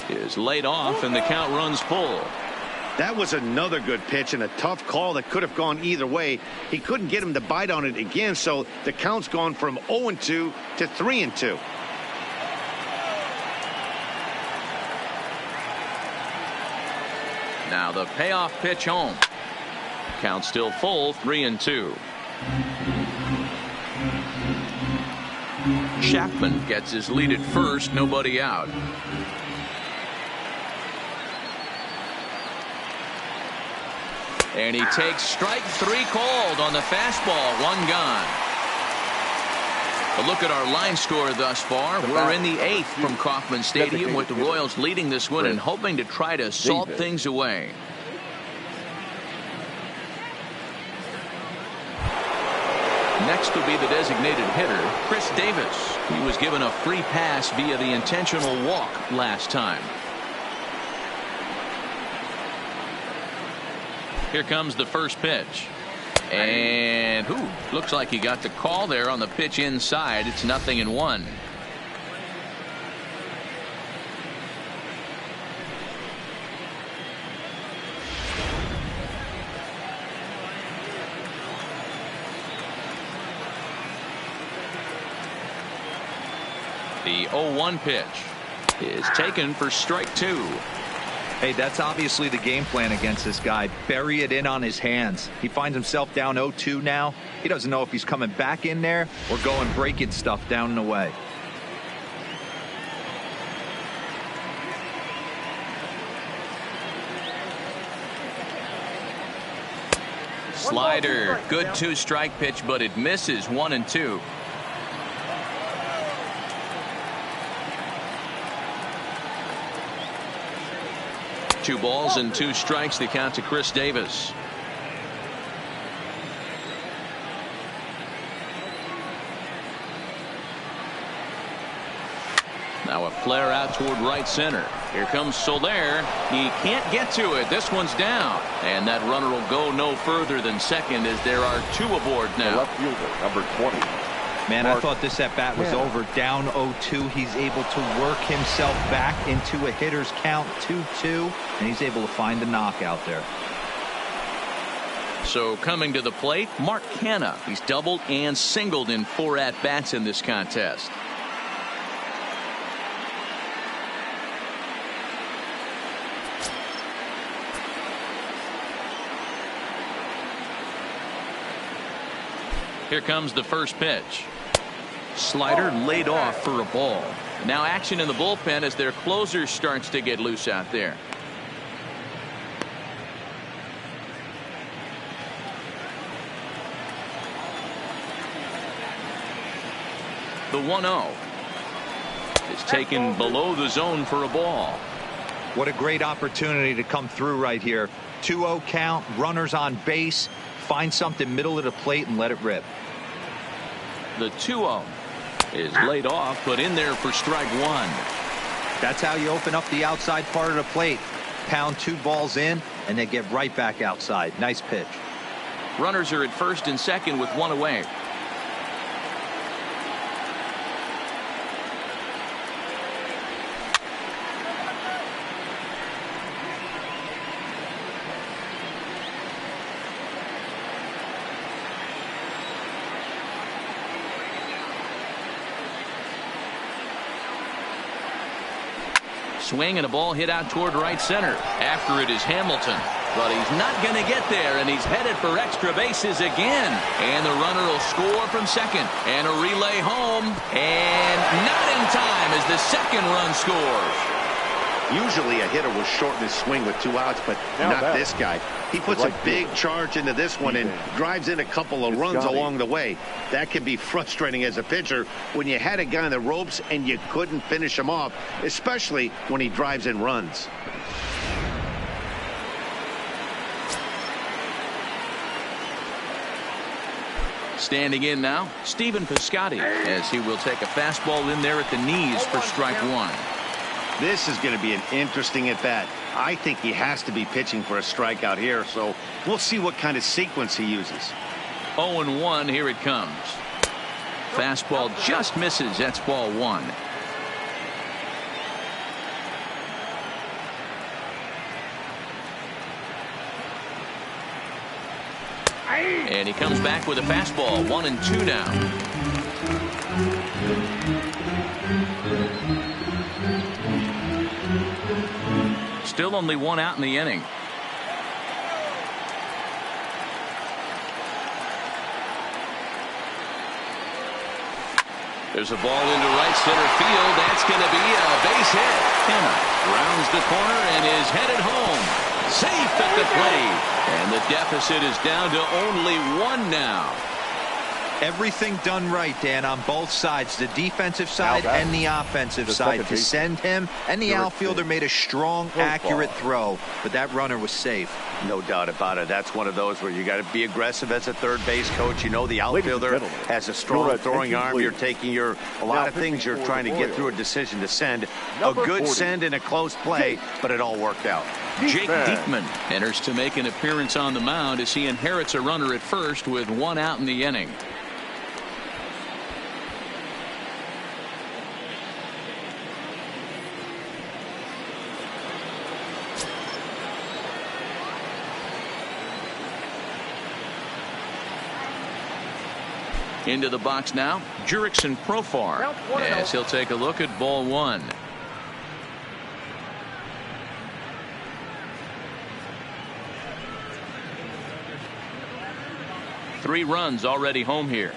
is laid off and the count runs full. That was another good pitch and a tough call that could have gone either way. He couldn't get him to bite on it again, so the count's gone from 0-2 to 3-2. Now the payoff pitch home. Count still full, 3-2. Chapman gets his lead at first, nobody out. And he takes strike 3 called on the fastball, 1 gone. A look at our line score thus far. We're in the 8th from Kauffman Stadium with the Royals leading this one and hoping to try to salt things away. Next will be the designated hitter, Chris Davis. He was given a free pass via the intentional walk last time. Here comes the first pitch. And looks like he got the call there on the pitch inside. It's 0-1. The 0-1 pitch is taken for strike 2. Hey, that's obviously the game plan against this guy. Bury it in on his hands. He finds himself down 0-2 now. He doesn't know if he's coming back in there or going breaking stuff down and away. Slider, good 2-strike pitch, but it misses. 1-2. Two balls and 2 strikes, the count to Chris Davis. Now a flare out toward right center. Here comes Soler. He can't get to it. This one's down. And that runner will go no further than second as there are 2 aboard now. The left fielder, number 20. Man, I thought this at-bat was over. Down 0-2. He's able to work himself back into a hitter's count, 2-2, and he's able to find the knockout there. So coming to the plate, Mark Canha. He's doubled and singled in 4 at-bats in this contest. Here comes the first pitch. Slider laid off for a ball. Now action in the bullpen as their closer starts to get loose out there. The 1-0 is taken below the zone for a ball. What a great opportunity to come through right here. 2-0 count, runners on base. Find something middle of the plate and let it rip. The 2-0 is laid off, but in there for strike 1. That's how you open up the outside part of the plate. Pound 2 balls in, and they get right back outside. Nice pitch. Runners are at first and second with 1 away. Swing and a ball hit out toward right center. After it is Hamilton, but he's not going to get there, and he's headed for extra bases again. And the runner will score from second, and a relay home, and not in time as the second run scores. Usually a hitter will shorten his swing with 2 outs, but not this guy. He puts a big charge into this one and drives in a couple of runs along the way. That can be frustrating as a pitcher when you had a guy on the ropes and you couldn't finish him off, especially when he drives in runs. Standing in now, Stephen Piscotty, as he will take a fastball in there at the knees for strike 1. This is going to be an interesting at-bat. I think he has to be pitching for a strikeout here, so we'll see what kind of sequence he uses. 0-1, here it comes. Fastball just misses. That's ball 1. And he comes back with a fastball. 1-2 now. Still only one out in the inning. There's a ball into right center field. That's going to be a base hit. Hanna rounds the corner and is headed home. Safe at the plate. And the deficit is down to only one now. Everything done right, Dan, on both sides, the defensive side and the offensive side, to send him, and the outfielder made a strong, accurate throw, but that runner was safe. No doubt about it. That's one of those where you got to be aggressive as a third base coach. You know the outfielder has a strong throwing arm. You're taking a lot of things you're trying to get through a decision to send. A good send in a close play, but it all worked out. Jake Diekman enters to make an appearance on the mound as he inherits a runner at first with one out in the inning. Into the box now, Jurickson Profar, as he'll take a look at ball one. Three runs already home here.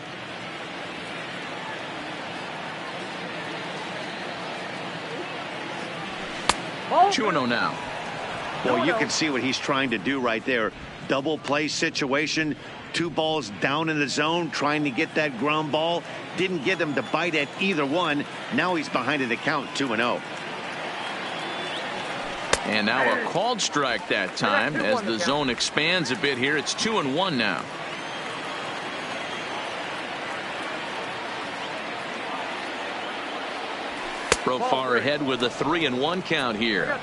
Ball 2-0 now. Well, you can see what he's trying to do right there. Double play situation. Two balls down in the zone, trying to get that ground ball. Didn't get him to bite at either one. Now he's behind in the count, 2-0. And now a called strike that time as the zone expands a bit here. It's 2-1 now. Profar ahead with a 3-1 count here.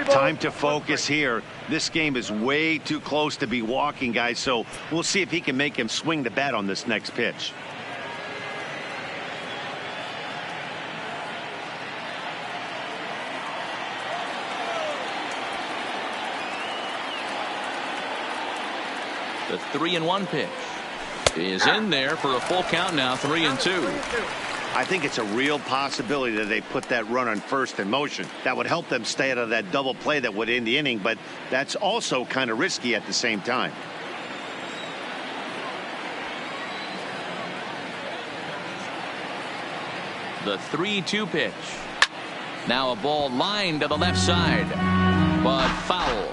Time to focus here. This game is way too close to be walking, guys, so we'll see if he can make him swing the bat on this next pitch. The 3-1 pitch is in there for a full count now. 3-2. I think it's a real possibility that they put that run on first in motion. That would help them stay out of that double play that would end the inning, but that's also kind of risky at the same time. The 3-2 pitch. Now a ball lined to the left side, but foul.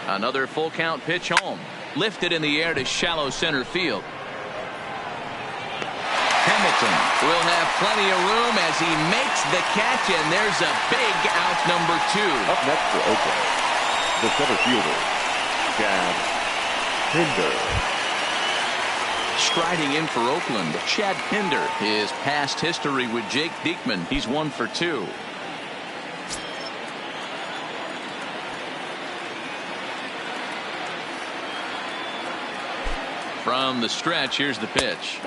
Another full count pitch home. Lifted in the air to shallow center field. Hamilton will have plenty of room as he makes the catch, and there's a big out, number 2. Up next for Oakland, the center fielder, Chad Pinder. Striding in for Oakland, Chad Pinder. His past history with Jake Diekman, he's 1 for 2. From the stretch, here's the pitch.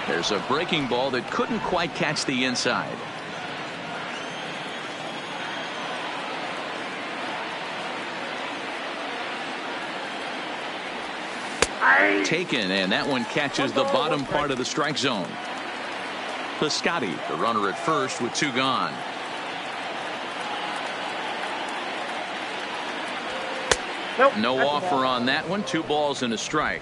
There's a breaking ball that couldn't quite catch the inside. Taken, and that one catches the bottom part of the strike zone. Piscotty, the runner at first with 2 gone. No offer on that one. 2 balls and a strike.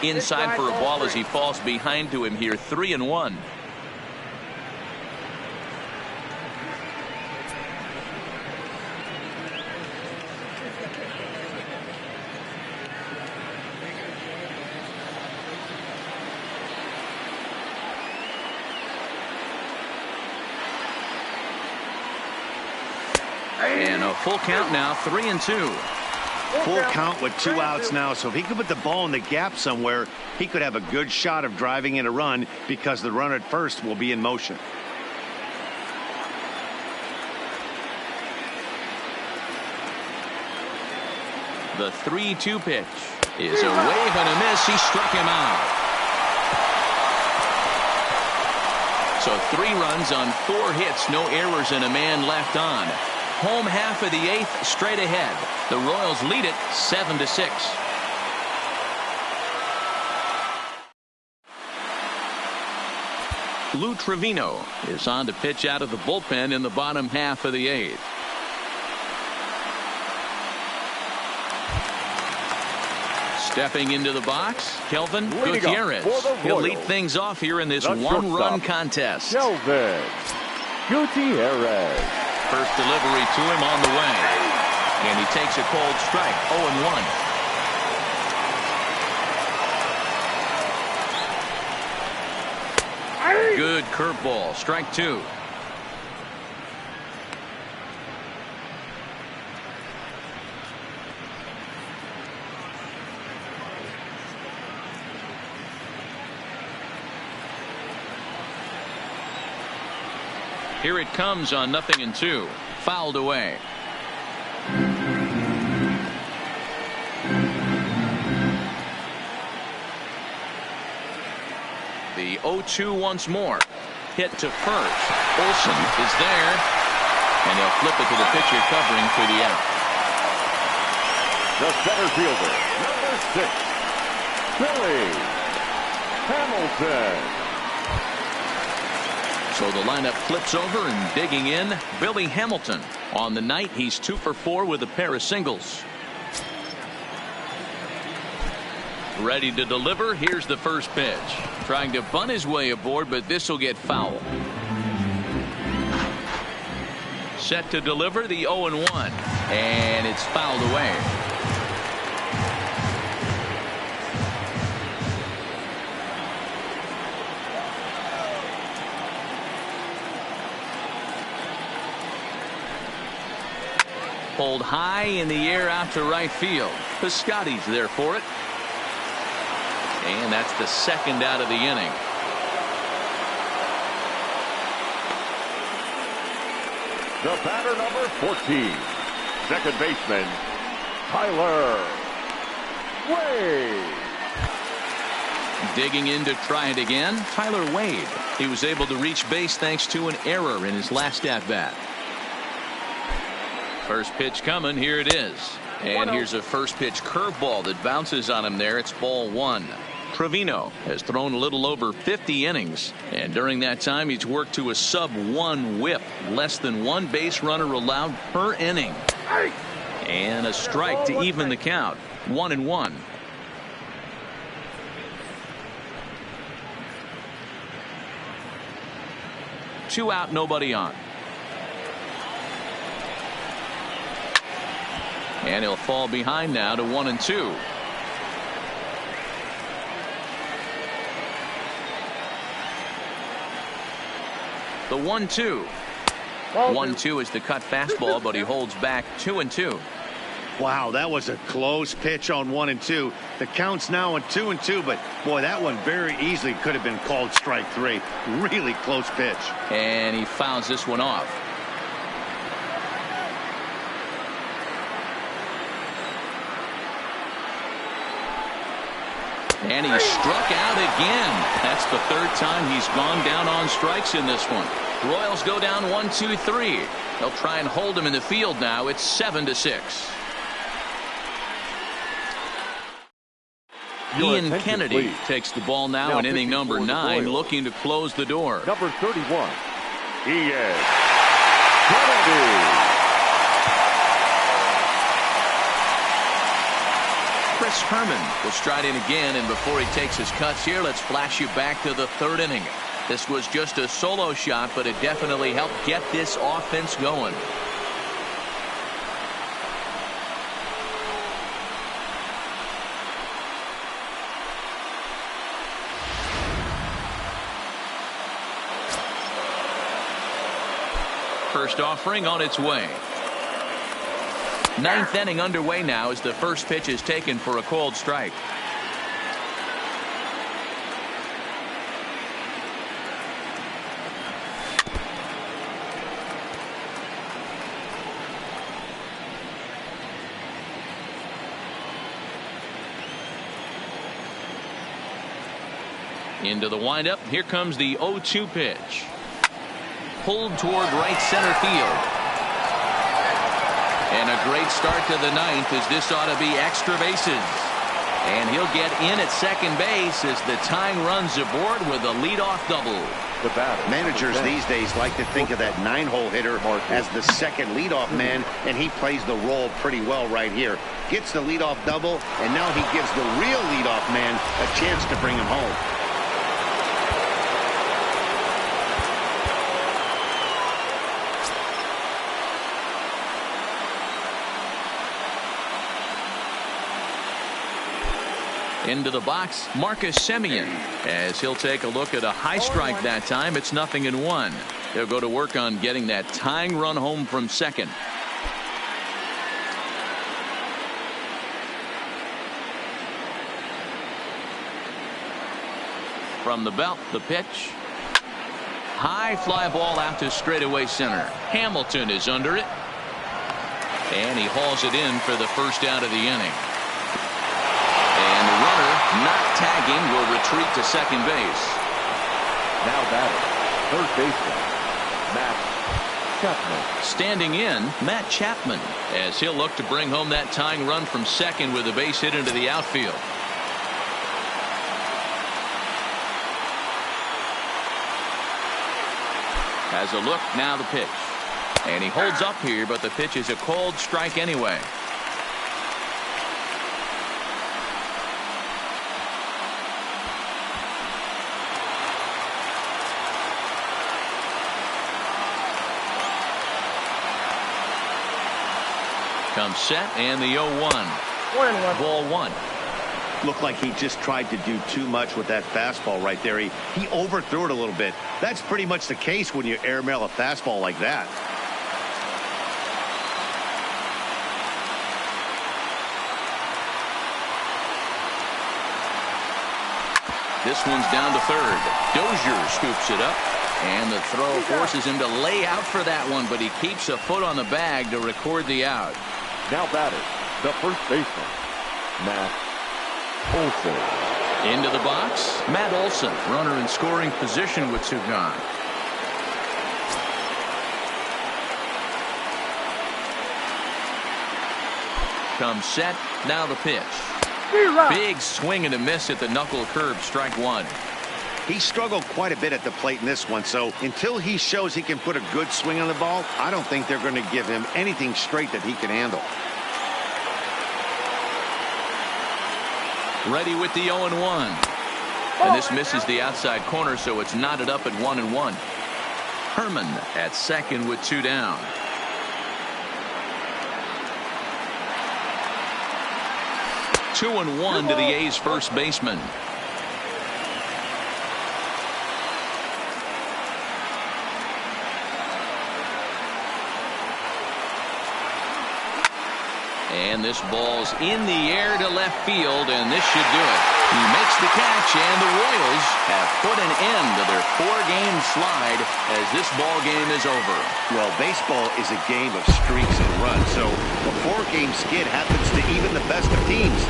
Inside for a ball as he falls behind to him here. 3-1. And a full count now. 3-2. Full count with 2 outs now, so if he could put the ball in the gap somewhere, he could have a good shot of driving in a run because the runner at first will be in motion. The 3-2 pitch is a wave and a miss. He struck him out. So 3 runs on 4 hits, no errors, and a man left on. Home half of the 8th, straight ahead. The Royals lead it 7-6. Lou Trevino is on to pitch out of the bullpen in the bottom half of the 8th. Stepping into the box, Kelvin Gutierrez. He'll lead things off here in this one-run contest. Kelvin Gutierrez. First delivery to him on the way. And he takes a cold strike, 0-1. Good curveball, strike 2. Here it comes on 0-2. Fouled away. The 0-2 once more. Hit to first. Olsen is there. And he'll flip it to the pitcher covering for the out. The center fielder, number 6, Billy Hamilton. So the lineup flips over, and digging in, Billy Hamilton. On the night, he's 2 for 4 with a pair of singles. Ready to deliver. Here's the first pitch. Trying to bunt his way aboard, but this will get foul. Set to deliver the 0-1. And it's fouled away. Pulled high in the air out to right field. Piscotty's there for it. And that's the second out of the inning. The batter, number 14, second baseman, Tyler Wade. Digging in to try it again, Tyler Wade. He was able to reach base thanks to an error in his last at-bat. First pitch coming. Here it is. And here's a first pitch curveball that bounces on him there. It's ball 1. Trevino has thrown a little over 50 innings, and during that time he's worked to a sub-1 whip, less than 1 base runner allowed per inning. And a strike to even the count. 1-1. Two out, nobody on. And he'll fall behind now to 1-2. The 1-2. 1-2 is the cut fastball, but he holds back 2-2. Wow, that was a close pitch on 1-2. The count's now on 2-2, but boy, that one very easily could have been called strike 3. Really close pitch. And he fouls this one off. And he struck out again. That's the 3rd time he's gone down on strikes in this one. Royals go down 1-2-3. They'll try and hold him in the field now. It's 7-6. Ian Kennedy takes the ball now in inning number 9, looking to close the door. Number 31, Ian Kennedy. Chris Herman will stride in again, and before he takes his cuts here, let's flash you back to the 3rd inning. This was just a solo shot, but it definitely helped get this offense going. First offering on its way. 9th inning underway now as the first pitch is taken for a cold strike. Into the windup. Here comes the 0-2 pitch. Pulled toward right center field. And a great start to the ninth, as this ought to be extra bases. And he'll get in at second base as the tying run's aboard with a leadoff double. The batter. Managers these days like to think of that 9-hole hitter as the second leadoff man, and he plays the role pretty well right here. Gets the leadoff double, and now he gives the real leadoff man a chance to bring him home. Into the box, Marcus Semien, as he'll take a look at a high strike that time. It's 0-1. They'll go to work on getting that tying run home from second. From the belt, the pitch. High fly ball out to straightaway center. Hamilton is under it. And he hauls it in for the first out of the inning. And the runner, not tagging, will retreat to second base. Now batting, third baseman, Matt Chapman. Standing in, Matt Chapman, as he'll look to bring home that tying run from second with a base hit into the outfield. Has a look, now the pitch. And he holds up here, but the pitch is a cold strike anyway. Comes set, and the 0-1. Ball one. Looked like he just tried to do too much with that fastball right there. He overthrew it a little bit. That's pretty much the case when you airmail a fastball like that. This one's down to third. Dozier scoops it up, and the throw forces him to lay out for that one, but he keeps a foot on the bag to record the out. Now batting, the first baseman, Matt Olson. Into the box, Matt Olson, runner in scoring position with two gone. Comes set, now the pitch. Big swing and a miss at the knuckle curve, strike one. He struggled quite a bit at the plate in this one, so until he shows he can put a good swing on the ball, I don't think they're going to give him anything straight that he can handle. Ready with the 0-1. And this misses the outside corner, so it's knotted up at 1-1. Herman at second with two down. Two and one to the A's first baseman. And this ball's in the air to left field, and this should do it. He makes the catch, and the Royals have put an end to their four-game slide as this ball game is over. Well, baseball is a game of streaks and runs, so a four-game skid happens to even the best of teams.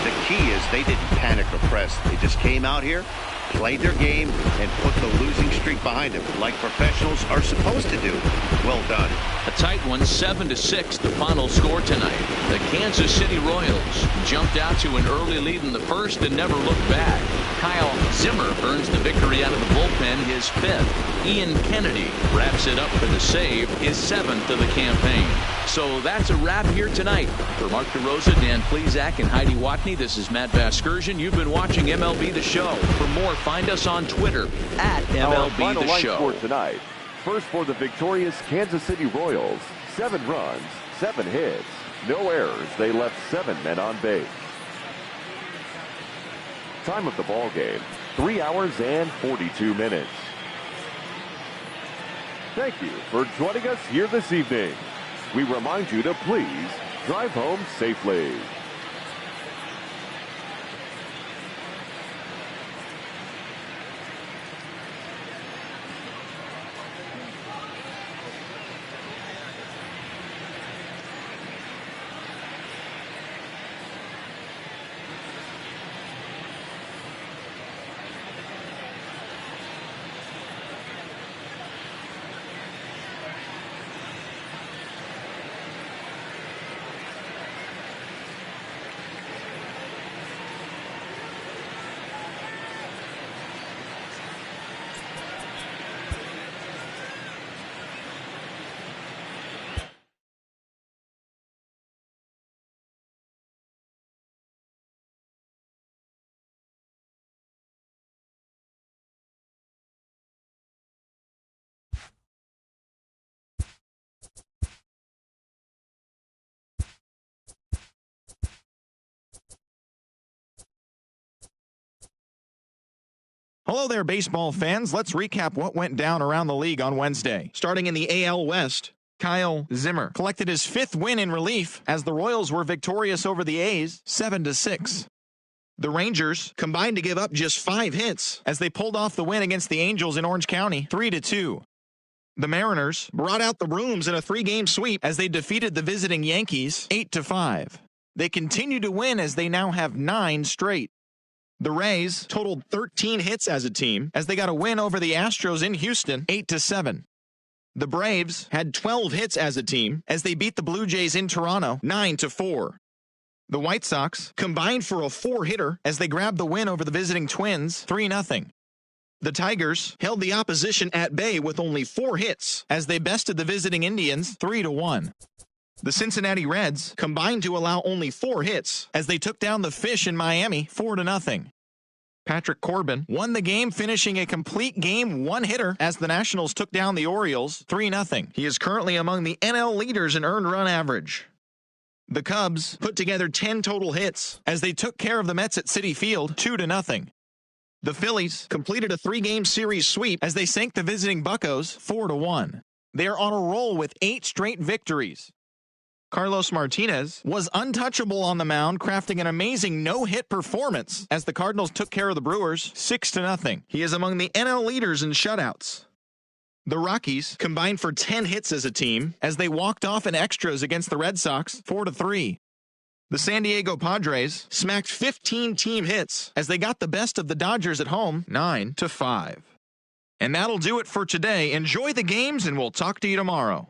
The key is they didn't panic or press. They just came out here, played their game, and put the losing streak behind them, like professionals are supposed to do. Well done. A tight one, 7-6, the final score tonight. The Kansas City Royals jumped out to an early lead in the first and never looked back. Kyle Zimmer earns the victory out of the bullpen, his fifth. Ian Kennedy wraps it up for the save, his seventh of the campaign. So that's a wrap here tonight. For Mark DeRosa, Dan Plesac, and Heidi Watney, this is Matt Vasgersian. You've been watching MLB The Show. For more, find us on Twitter at MLB The Show. For tonight. First for the victorious Kansas City Royals, 7 runs, 7 hits, no errors. They left 7 men on base. Time of the ball game, 3 hours and 42 minutes. Thank you for joining us here this evening. We remind you to please drive home safely. Hello there, baseball fans. Let's recap what went down around the league on Wednesday. Starting in the AL West, Kyle Zimmer collected his 5th win in relief as the Royals were victorious over the A's 7-6. The Rangers combined to give up just 5 hits as they pulled off the win against the Angels in Orange County 3-2. The Mariners brought out the brooms in a 3-game sweep as they defeated the visiting Yankees 8-5. They continue to win as they now have 9 straight. The Rays totaled 13 hits as a team as they got a win over the Astros in Houston 8-7. The Braves had 12 hits as a team as they beat the Blue Jays in Toronto 9-4. The White Sox combined for a 4-hitter as they grabbed the win over the visiting Twins 3-0. The Tigers held the opposition at bay with only 4 hits as they bested the visiting Indians 3-1. The Cincinnati Reds combined to allow only 4 hits as they took down the Fish in Miami 4-0. Patrick Corbin won the game, finishing a complete game 1-hitter as the Nationals took down the Orioles 3-0. He is currently among the NL leaders in earned run average. The Cubs put together 10 total hits as they took care of the Mets at Citi Field 2-0. The Phillies completed a 3-game series sweep as they sank the visiting Buccos 4-1. They are on a roll with 8 straight victories. Carlos Martinez was untouchable on the mound, crafting an amazing no-hit performance as the Cardinals took care of the Brewers 6-0. He is among the NL leaders in shutouts. The Rockies combined for 10 hits as a team as they walked off in extras against the Red Sox 4-3. The San Diego Padres smacked 15 team hits as they got the best of the Dodgers at home 9-5. And that'll do it for today. Enjoy the games, and we'll talk to you tomorrow.